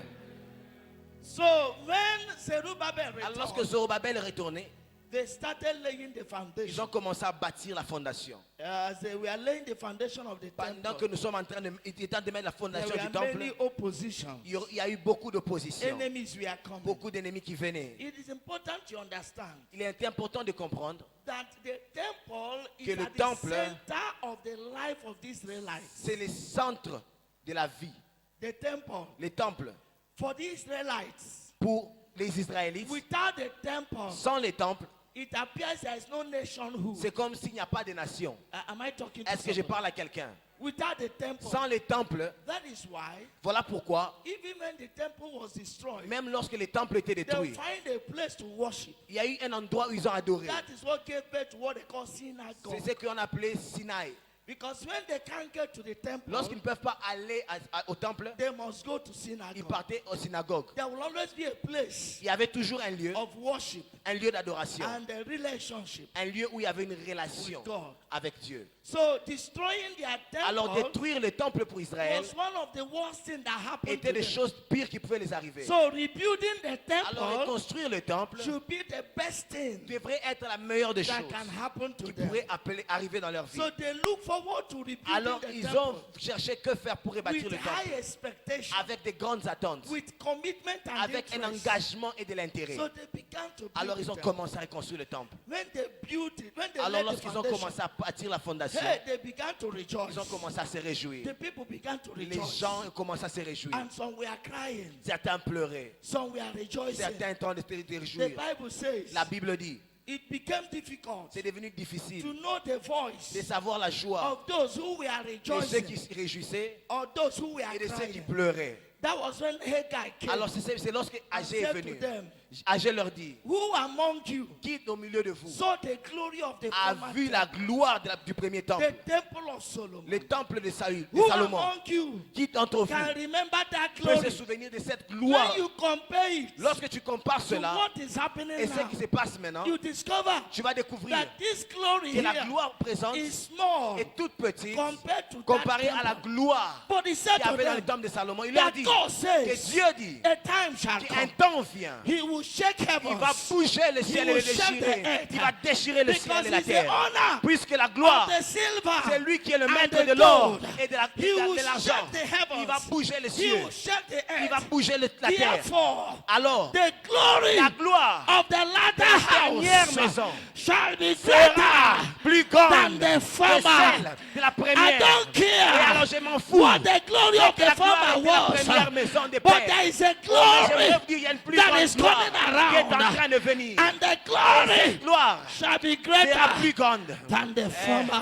So when Zerubbabel Alors lorsque returned, Zorobabel est retourné, they started laying the ils foundation. ont commencé à bâtir la fondation. As they were laying the foundation of the Pendant que temple, nous sommes en train de mettre la there fondation du were temple, many oppositions. il y a eu beaucoup d'opposition. Enemies were coming. Beaucoup d'ennemis qui venaient. It is important to understand Il est important de comprendre that the temple que is le at the temple, center of the life of the Israelites. c'est le centre de la vie. The temple Les temples, for the Israelites. pour les Israélites, Without the temple, sans les temples, it appears there is no nationhood. c'est comme s'il n'y a pas de nation. Am I talking to Est-ce que je somebody? parle à quelqu'un? Without the temple, Sans les temples, that is why voilà pourquoi, even when the temple was destroyed, même lorsque les temples étaient they détruits, find a place to worship. il y a eu un endroit où ils ont adoré. That is what gave birth to what they call synagogue. C'est ce qu'on appelait Sinaï. Because when they can't get to the temple, Lorsqu'ils ne peuvent pas aller au temple, they must go to ils synagogue. partaient aux synagogues. There will always be a place Il y avait toujours un lieu d'adoration, and a relationship. un lieu où il y avait une relation With God. avec Dieu. So destroying their Alors temple détruire le temple pour Israël was one of the worst things that happened était to des them. choses pires qui pouvaient les arriver. So rebuilding the Alors temple reconstruire le temple should be the best thing devrait être la meilleure des that choses can happen to qui them. pourrait arriver dans leur vie. So they look forward to rebuilding Alors the ils ont temple cherché que faire pour rebâtir with le high temple expectation, avec des grandes attentes, with commitment and avec un interest. engagement et de l'intérêt. So they began to build Alors ils ont the temple. commencé à reconstruire le temple. When they built it, when they Alors laid the lorsqu'ils ont foundation, commencé à bâtir la fondation, hey, they began to rejoice. ils ont commencé à se réjouir. The people began to Les rejoice. gens ont commencé à se réjouir. And some were crying, Certains pleuraient. some were rejoicing. Certains étaient en train de se The réjouir. Bible says La Bible dit, it became difficult c'est devenu difficile to know the de voice savoir la joie of those who were de ceux qui rejoicing se réjouissaient or those who were et de ceux qui crying. pleuraient. That was when Haggai came. Alors c'est lorsque Agé est said to venu. them, Agé leur dit, Who among you qui au milieu de vous saw the glory of the a former vu la temple, gloire du premier temple, the temple of Solomon? le temple de Who Salomon? among you Qui d'entre vous can remember that peut se glory? souvenir de cette gloire? When you compare it Lorsque tu compares to cela what is happening et ce now, qui se passe maintenant, you discover tu vas découvrir that this glory que la here gloire présente is small est toute petite compared to comparée that à la temple. gloire But he said qu'il y to avait dans le them temple de Salomon. Il leur that dit God que says Dieu dit a time shall qu'un come. temps vient. He will shake Il va heavens bouger le ciel et le will shake the déchirer. earth. Il va déchirer le because ciel et la he's the terre. honor Puisque la of gloire, the silver c'est lui qui est le and maître the de l'or gold. et de He will de l'argent. shake the heavens. Il va bouger les He cieux. will shake the Il va earth. bouger la terre. Therefore, Alors, the glory la gloire of the latter dernière house maison shall be sera greater plus than grande the que former. celle de la I première. don't Et alors je care m'en fous. what the glory C'est of que la the gloire former était la was, première maison des but pères. there is a Mais glory j'aimerais vous dire, il y a une plus that grande is gloire coming qui est en around, train de venir. and the Et glory cette gloire shall be sera plus greater grande. than the former.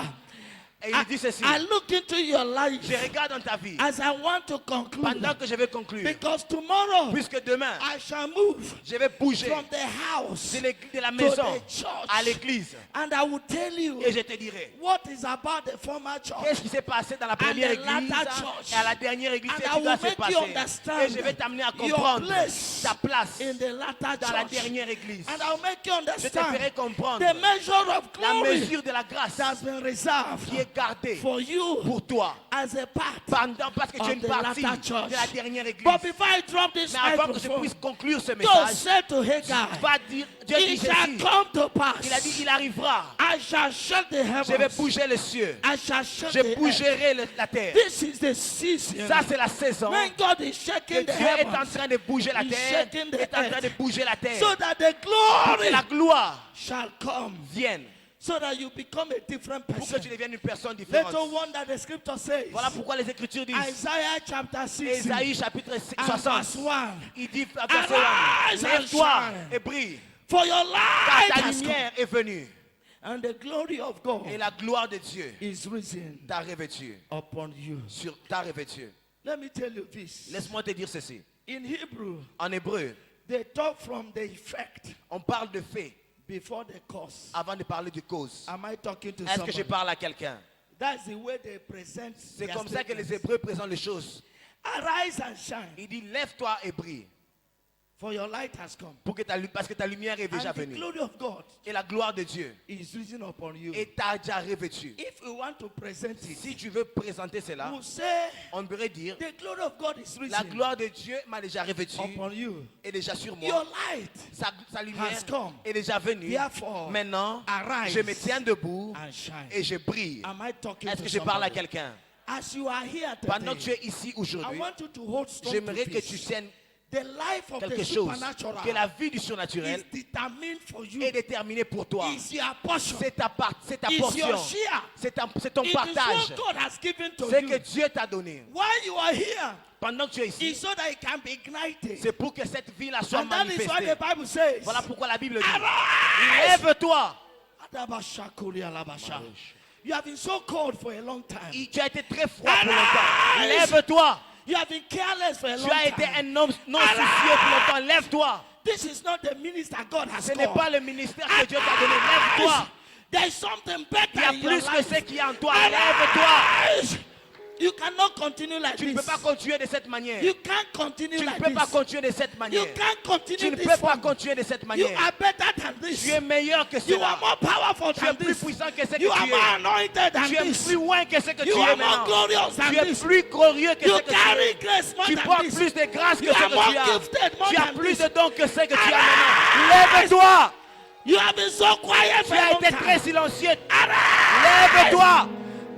Et il dit ceci. I look into your life Je regarde dans ta vie as I want to conclude, pendant que je vais conclure. because tomorrow Puisque demain, I shall move je vais bouger from the house de la to maison the church, à l'église. and I will tell you Et je te dirai what is about the former church. qu'est-ce qui s'est passé dans la première the latter église church. et à la dernière église And et I qui doit will se make you passer. understand Et je vais t'amener à your comprendre place ta place in the latter dans la church. dernière église. And I'll make you Je te ferai understand comprendre the measure of la glory mesure de la grâce that has been reserved qui est gardée for you pour toi as a part parce que tu es of une the partie latter church. de la dernière église. But before I drop this Mais avant que je microphone, puisse conclure ce God message, said to Haggai, va dire, Dieu dit it shall ceci. come to pass. Il a dit, il arrivera. I shall shut the Je vais heavens. bouger les cieux. I shall shut Je the earth. bougerai la terre. This is the season Ça, c'est la saison when God is que shaking the Dieu est en heavens train de bouger la He's terre, shaking the est en train earth. de bouger la terre. so that the Pour que glory la gloire shall come. vienne. So that you become a different pour que person. tu deviennes une personne différente. Little one that the scripture says. Voilà pourquoi les Écritures disent, Isaiah chapter 60. Ésaïe chapitre and 60, verse 1. il dit, Arise verset 1, and lève-toi shine. et brille, For your car light ta has come. lumière est venue, And the glory of God et la gloire de Dieu is risen t'a revêtu, upon you. t'a revêtu. Let me tell you this. Laisse-moi te dire ceci. In Hebrew, En hébreu, they talk from the effect on parle de fait before the cause. avant de parler de cause. Am I talking to Est-ce que je somebody? parle à quelqu'un? That's the way they present. C'est their comme ça que les statements. Hébreux présentent les choses. Arise and shine, Il dit, lève-toi et brille, for your light has come. parce que ta lumière est déjà And the venue. glory of God Et la gloire de Dieu is risen upon you. est t'a déjà revêtu. If we want to present it, Si tu veux présenter cela, we'll say on devrait dire, the glory of God is la risen gloire de Dieu m'a déjà revêtu, upon you. est déjà sur Your moi. light Sa lumière has come. est déjà venue. Therefore, Maintenant, arise je me tiens debout and shine. et je brille. Am I talking Est-ce to que je parle à somebody? quelqu'un? As you are here Pendant que tu today, es ici I aujourd'hui, want you to hold strong j'aimerais to que tu this. tiennes The life of quelque the chose, supernatural que la vie du surnaturel is determined for you. est déterminée pour toi. Is your portion. C'est ta Is portion, your share. c'est ton It is partage. what God has given to C'est you. que Dieu t'a donné. While you are here, Pendant que tu es ici, it's so that it can be ignited. c'est pour que cette vie-là soit And that is why manifestée. the Bible says, Voilà pourquoi la Bible dit, arise! lève-toi. Adabashakuri alabasha. You have been so cold for a long time. Tu as été très froid pour longtemps. Lève-toi. You have been careless for a long Tu as été time. un homme non soucieux pour longtemps. Lève-toi. This is not the minister God has Ce n'est called. pas le ministère que Dieu t'a donné. Lève-toi. There is something better Il y a in your plus que life. ce qu'il y a en toi. Lève-toi. Arise! You cannot continue like Tu ne this. peux pas continuer de cette manière. You can't continue Tu ne like peux pas this. continuer de cette You manière. can't continue Tu ne this peux pas form. continuer de cette You manière. are better than this. Tu es meilleur que You are cela. more powerful Tu es than plus this. puissant que ce que You are tu more es. anointed than Tu es this. plus loin que ce que tu You es are more maintenant. glorious than Tu es this. plus glorieux que You ce que tu carry es. grace more Tu than portes this. plus de grâce que You ce are que more tu as. gifted more Tu as than plus this. de dons que ce que tu as Arise! maintenant. Lève-toi. You have been so quiet Tu for a as long été très time. silencieux. Arise! Lève-toi.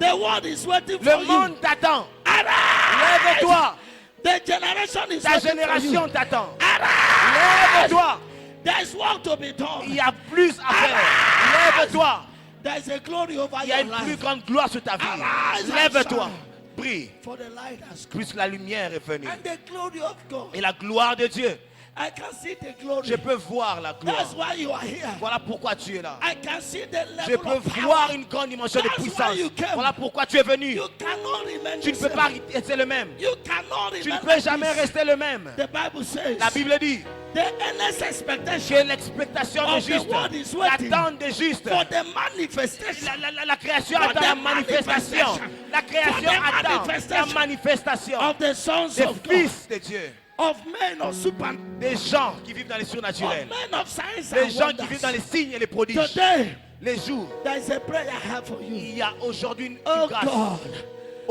The world is waiting Le for you. monde t'attend. Arise! Lève-toi. The generation is Ta waiting for génération you. t'attend. Arise! Lève-toi. There is work to be Il done. y a plus à faire. Lève-toi. There is a glory over Il y a your une plus life. grande gloire sur ta vie. Arise and Lève-toi. shine. Brille. For the light has come. Puisque la lumière est venue. And the glory of God. Et la gloire de Dieu. I can see the glory. Je peux voir la gloire. That's why you are here. Voilà pourquoi tu es là. I can see the Je level peux of power. voir une grande dimension de That's why puissance. you came. Voilà pourquoi tu es venu. You cannot remain Tu ne the peux same. pas rester le même. You cannot Tu ne remain peux like jamais this. rester le même. The Bible says La Bible dit the endless expectation que l'expectation des of the world is justes, waiting l'attente des justes, for the manifestation la création for attend the la manifestation. manifestation. La création For the attend la manifestation manifestation of the sons des of God, fils de Dieu, of men of super, des gens qui vivent dans les of surnaturels, men of science des and gens qui wonders. vivent dans les signes et les prodiges. Today, Les jours, there is a prayer I have for you. il y a aujourd'hui une Oh grâce. God,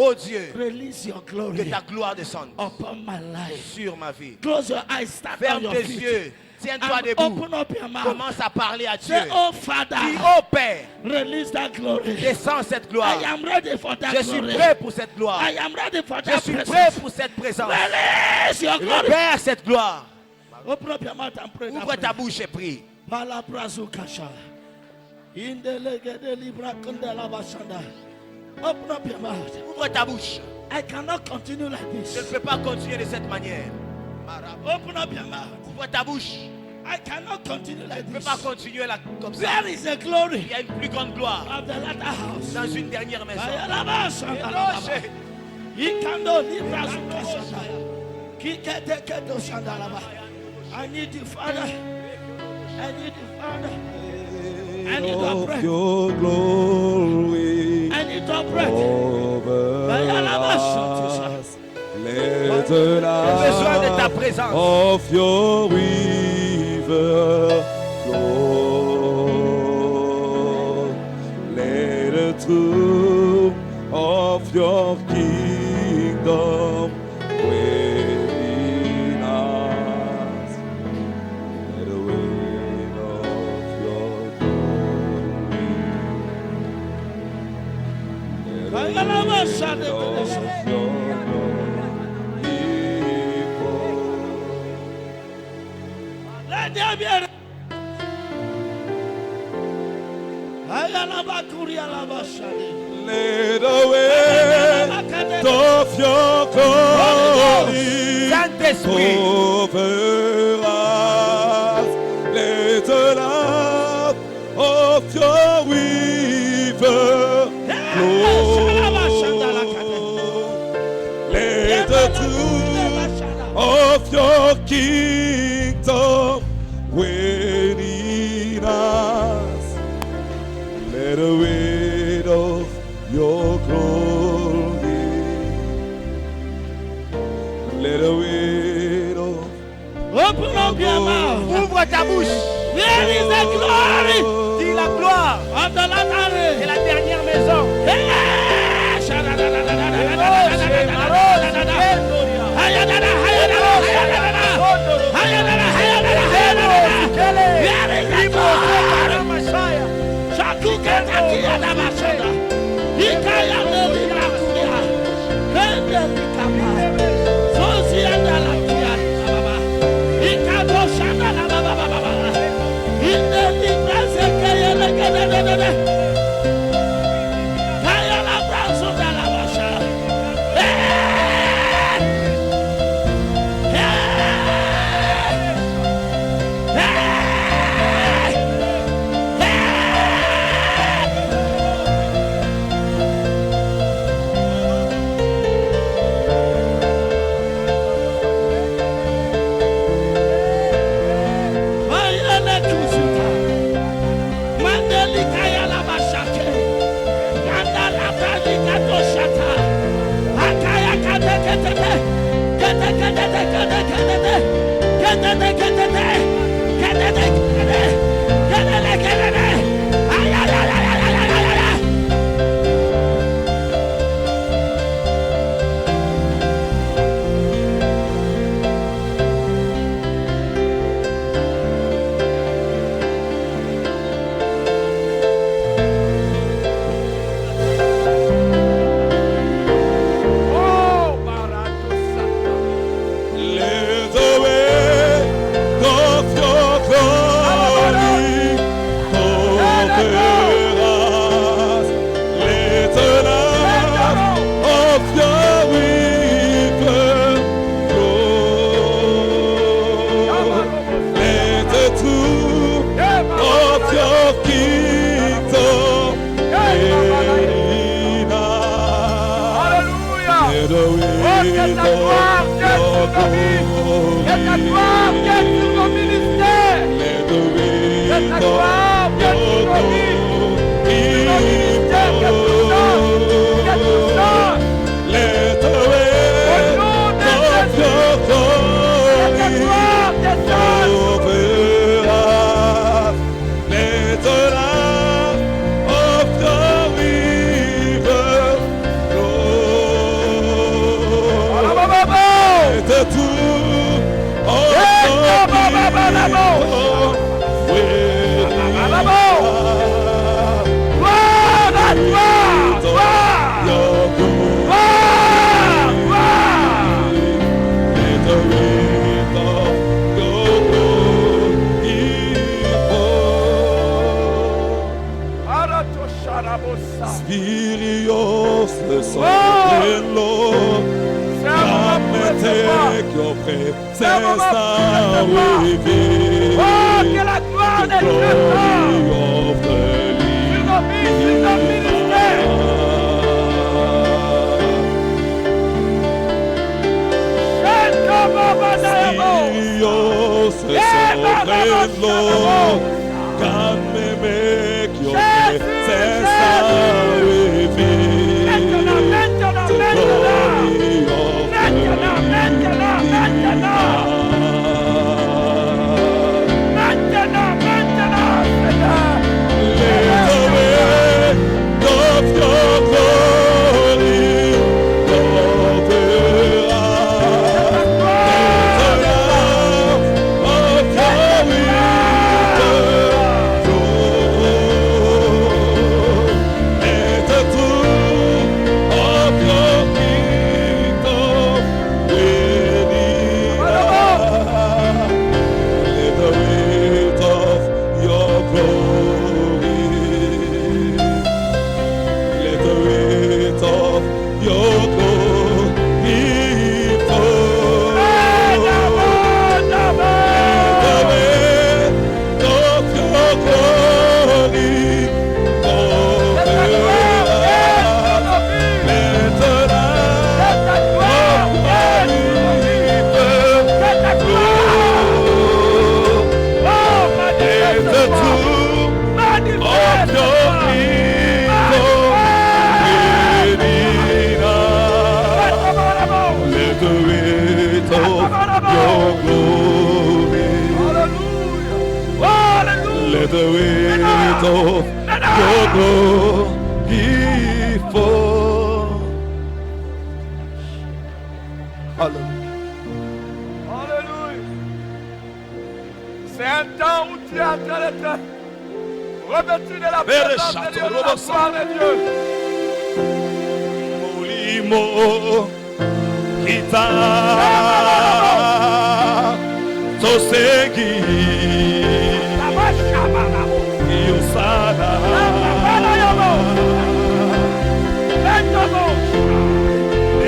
Oh Dieu, release your que glory ta gloire descende upon my life. sur ma vie. Close your eyes, stand on Ferme your tes feet, yeux, tiens-toi and debout. open up your mouth. Commence à parler à Dieu. Say, oh Father, Dis, oh Père, release that glory. descends cette gloire. I am ready for that Je suis glory. prêt pour cette gloire. I am ready for Je that suis prêt presence. pour cette présence. Release your glory. Libère cette gloire. Open up your mouth and pray. Ouvre ta bouche et prie. Palabrazukasha. Indelegede libra kundela bashanda. Open up your mouth. Ouvre ta bouche. I cannot continue like Je ne this. peux pas continuer de cette manière. Open up your mouth. Ouvre ta bouche. I cannot continue like Je ne peux this. pas continuer là, comme ça. Where is the glory Il y a une plus grande gloire of the latter house? dans une dernière maison. Ayalabashandalaba. Ikando libra zukashanda. Kikete kedo shandalaba. I need you, Father. I need you, Father. I need your Of breath. your glory I need your breath. over us. Let the J'ai besoin de ta light présence. of your river flow. Let the truth of your kingdom within us. Let the wind of your glory. Let the wind of your glory. Let there be a Let the weight of your glory Saint-Esprit. over us. Let the love of your river flow. Let the truth of your kingdom within us. Let the weight of your glory. Let the weight of Open up your mouth. Ouvre ta bouche. There is the glory Dis la gloire of the de latter. la dernière maison. Let the weight of your glory over us. Let the love of your river flow. Let the truth of your kingdom within us. Let the weight of your glory. Let the weight of your glory flow. Let the weight of your glory over us. Let the love of the river flow. Let the truth of your kingdom within us. Your glory. Let the weight of your glory fall. Spirios the sovereign Lord, come and take your presence now within. que la gloire The de Dieu glory of the sur nos ministères. Spirios the sovereign Lord, come and make your presence now within. The glory of the Let the weight of your glory fall. Alléluia. Alléluia. C'est un temps où tu es en train d'être revêtu de la présence de Dieu, de la gloire de Dieu. Molimo kita tosegi Yosana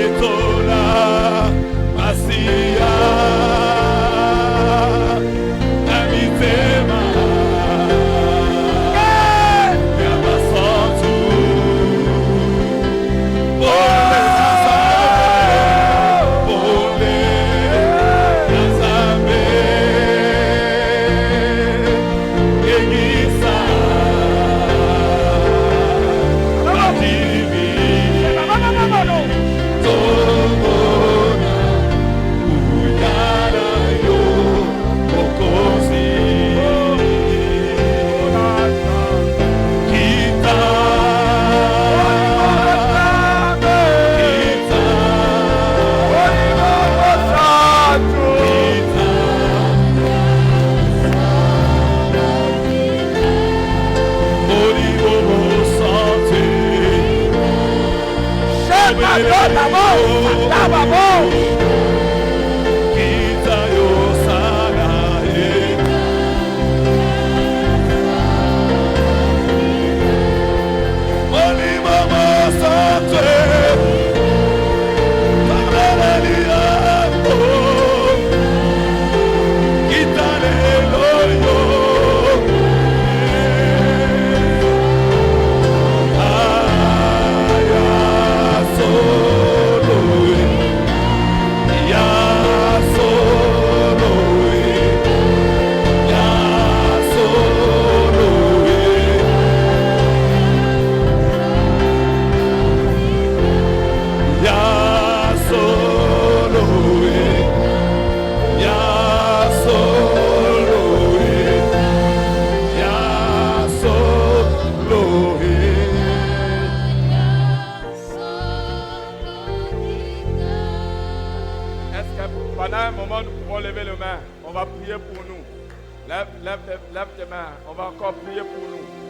Etola Masia Amitema Yabasantu Pendant un moment, nous pouvons lever les mains. On va prier pour nous. Lève tes mains. On va encore prier pour nous.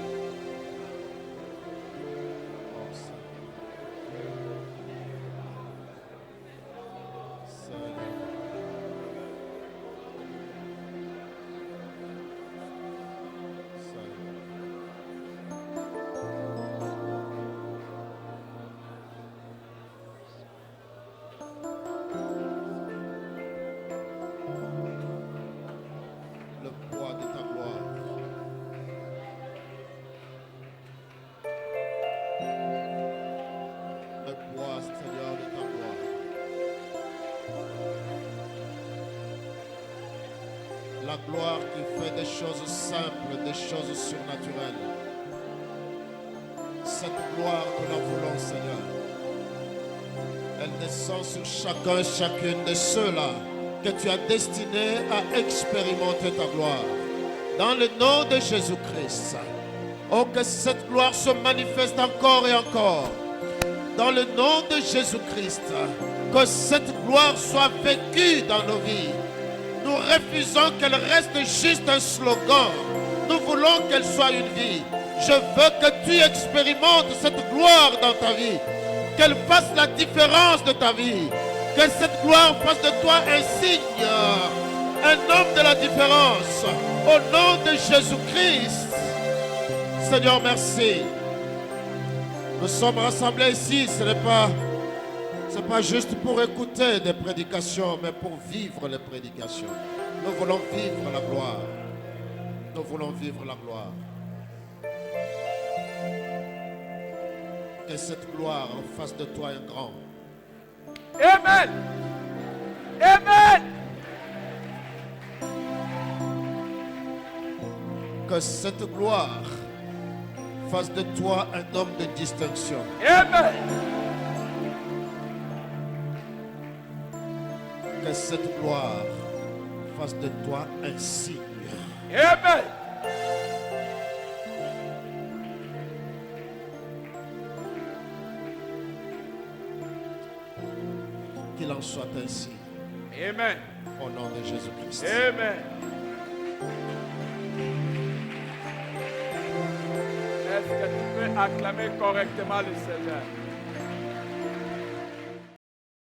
La gloire qui fait des choses simples, des choses surnaturelles. Cette gloire que nous voulons, Seigneur, elle descend sur chacun et chacune de ceux-là que tu as destinés à expérimenter ta gloire. Dans le nom de Jésus-Christ. Oh, que cette gloire se manifeste encore et encore. Dans le nom de Jésus-Christ. Que cette gloire soit vécue dans nos vies. Nous refusons qu'elle reste juste un slogan. Nous voulons qu'elle soit une vie. Je veux que tu expérimentes cette gloire dans ta vie. Qu'elle fasse la différence de ta vie. Que cette gloire fasse de toi un signe, un homme de la différence. Au nom de Jésus-Christ. Seigneur, merci. Nous sommes rassemblés ici. Ce n'est pas juste pour écouter des prédications, mais pour vivre les prédications. Nous voulons vivre la gloire. Nous voulons vivre la gloire. Que cette gloire en face de toi est grand. Amen. Amen. Que cette gloire fasse de toi un homme de distinction. Amen. Que cette gloire fasse de toi un signe. Amen. Qu'il en soit ainsi. Amen. Au nom de Jésus-Christ. Amen. Est-ce que tu peux acclamer correctement le Seigneur?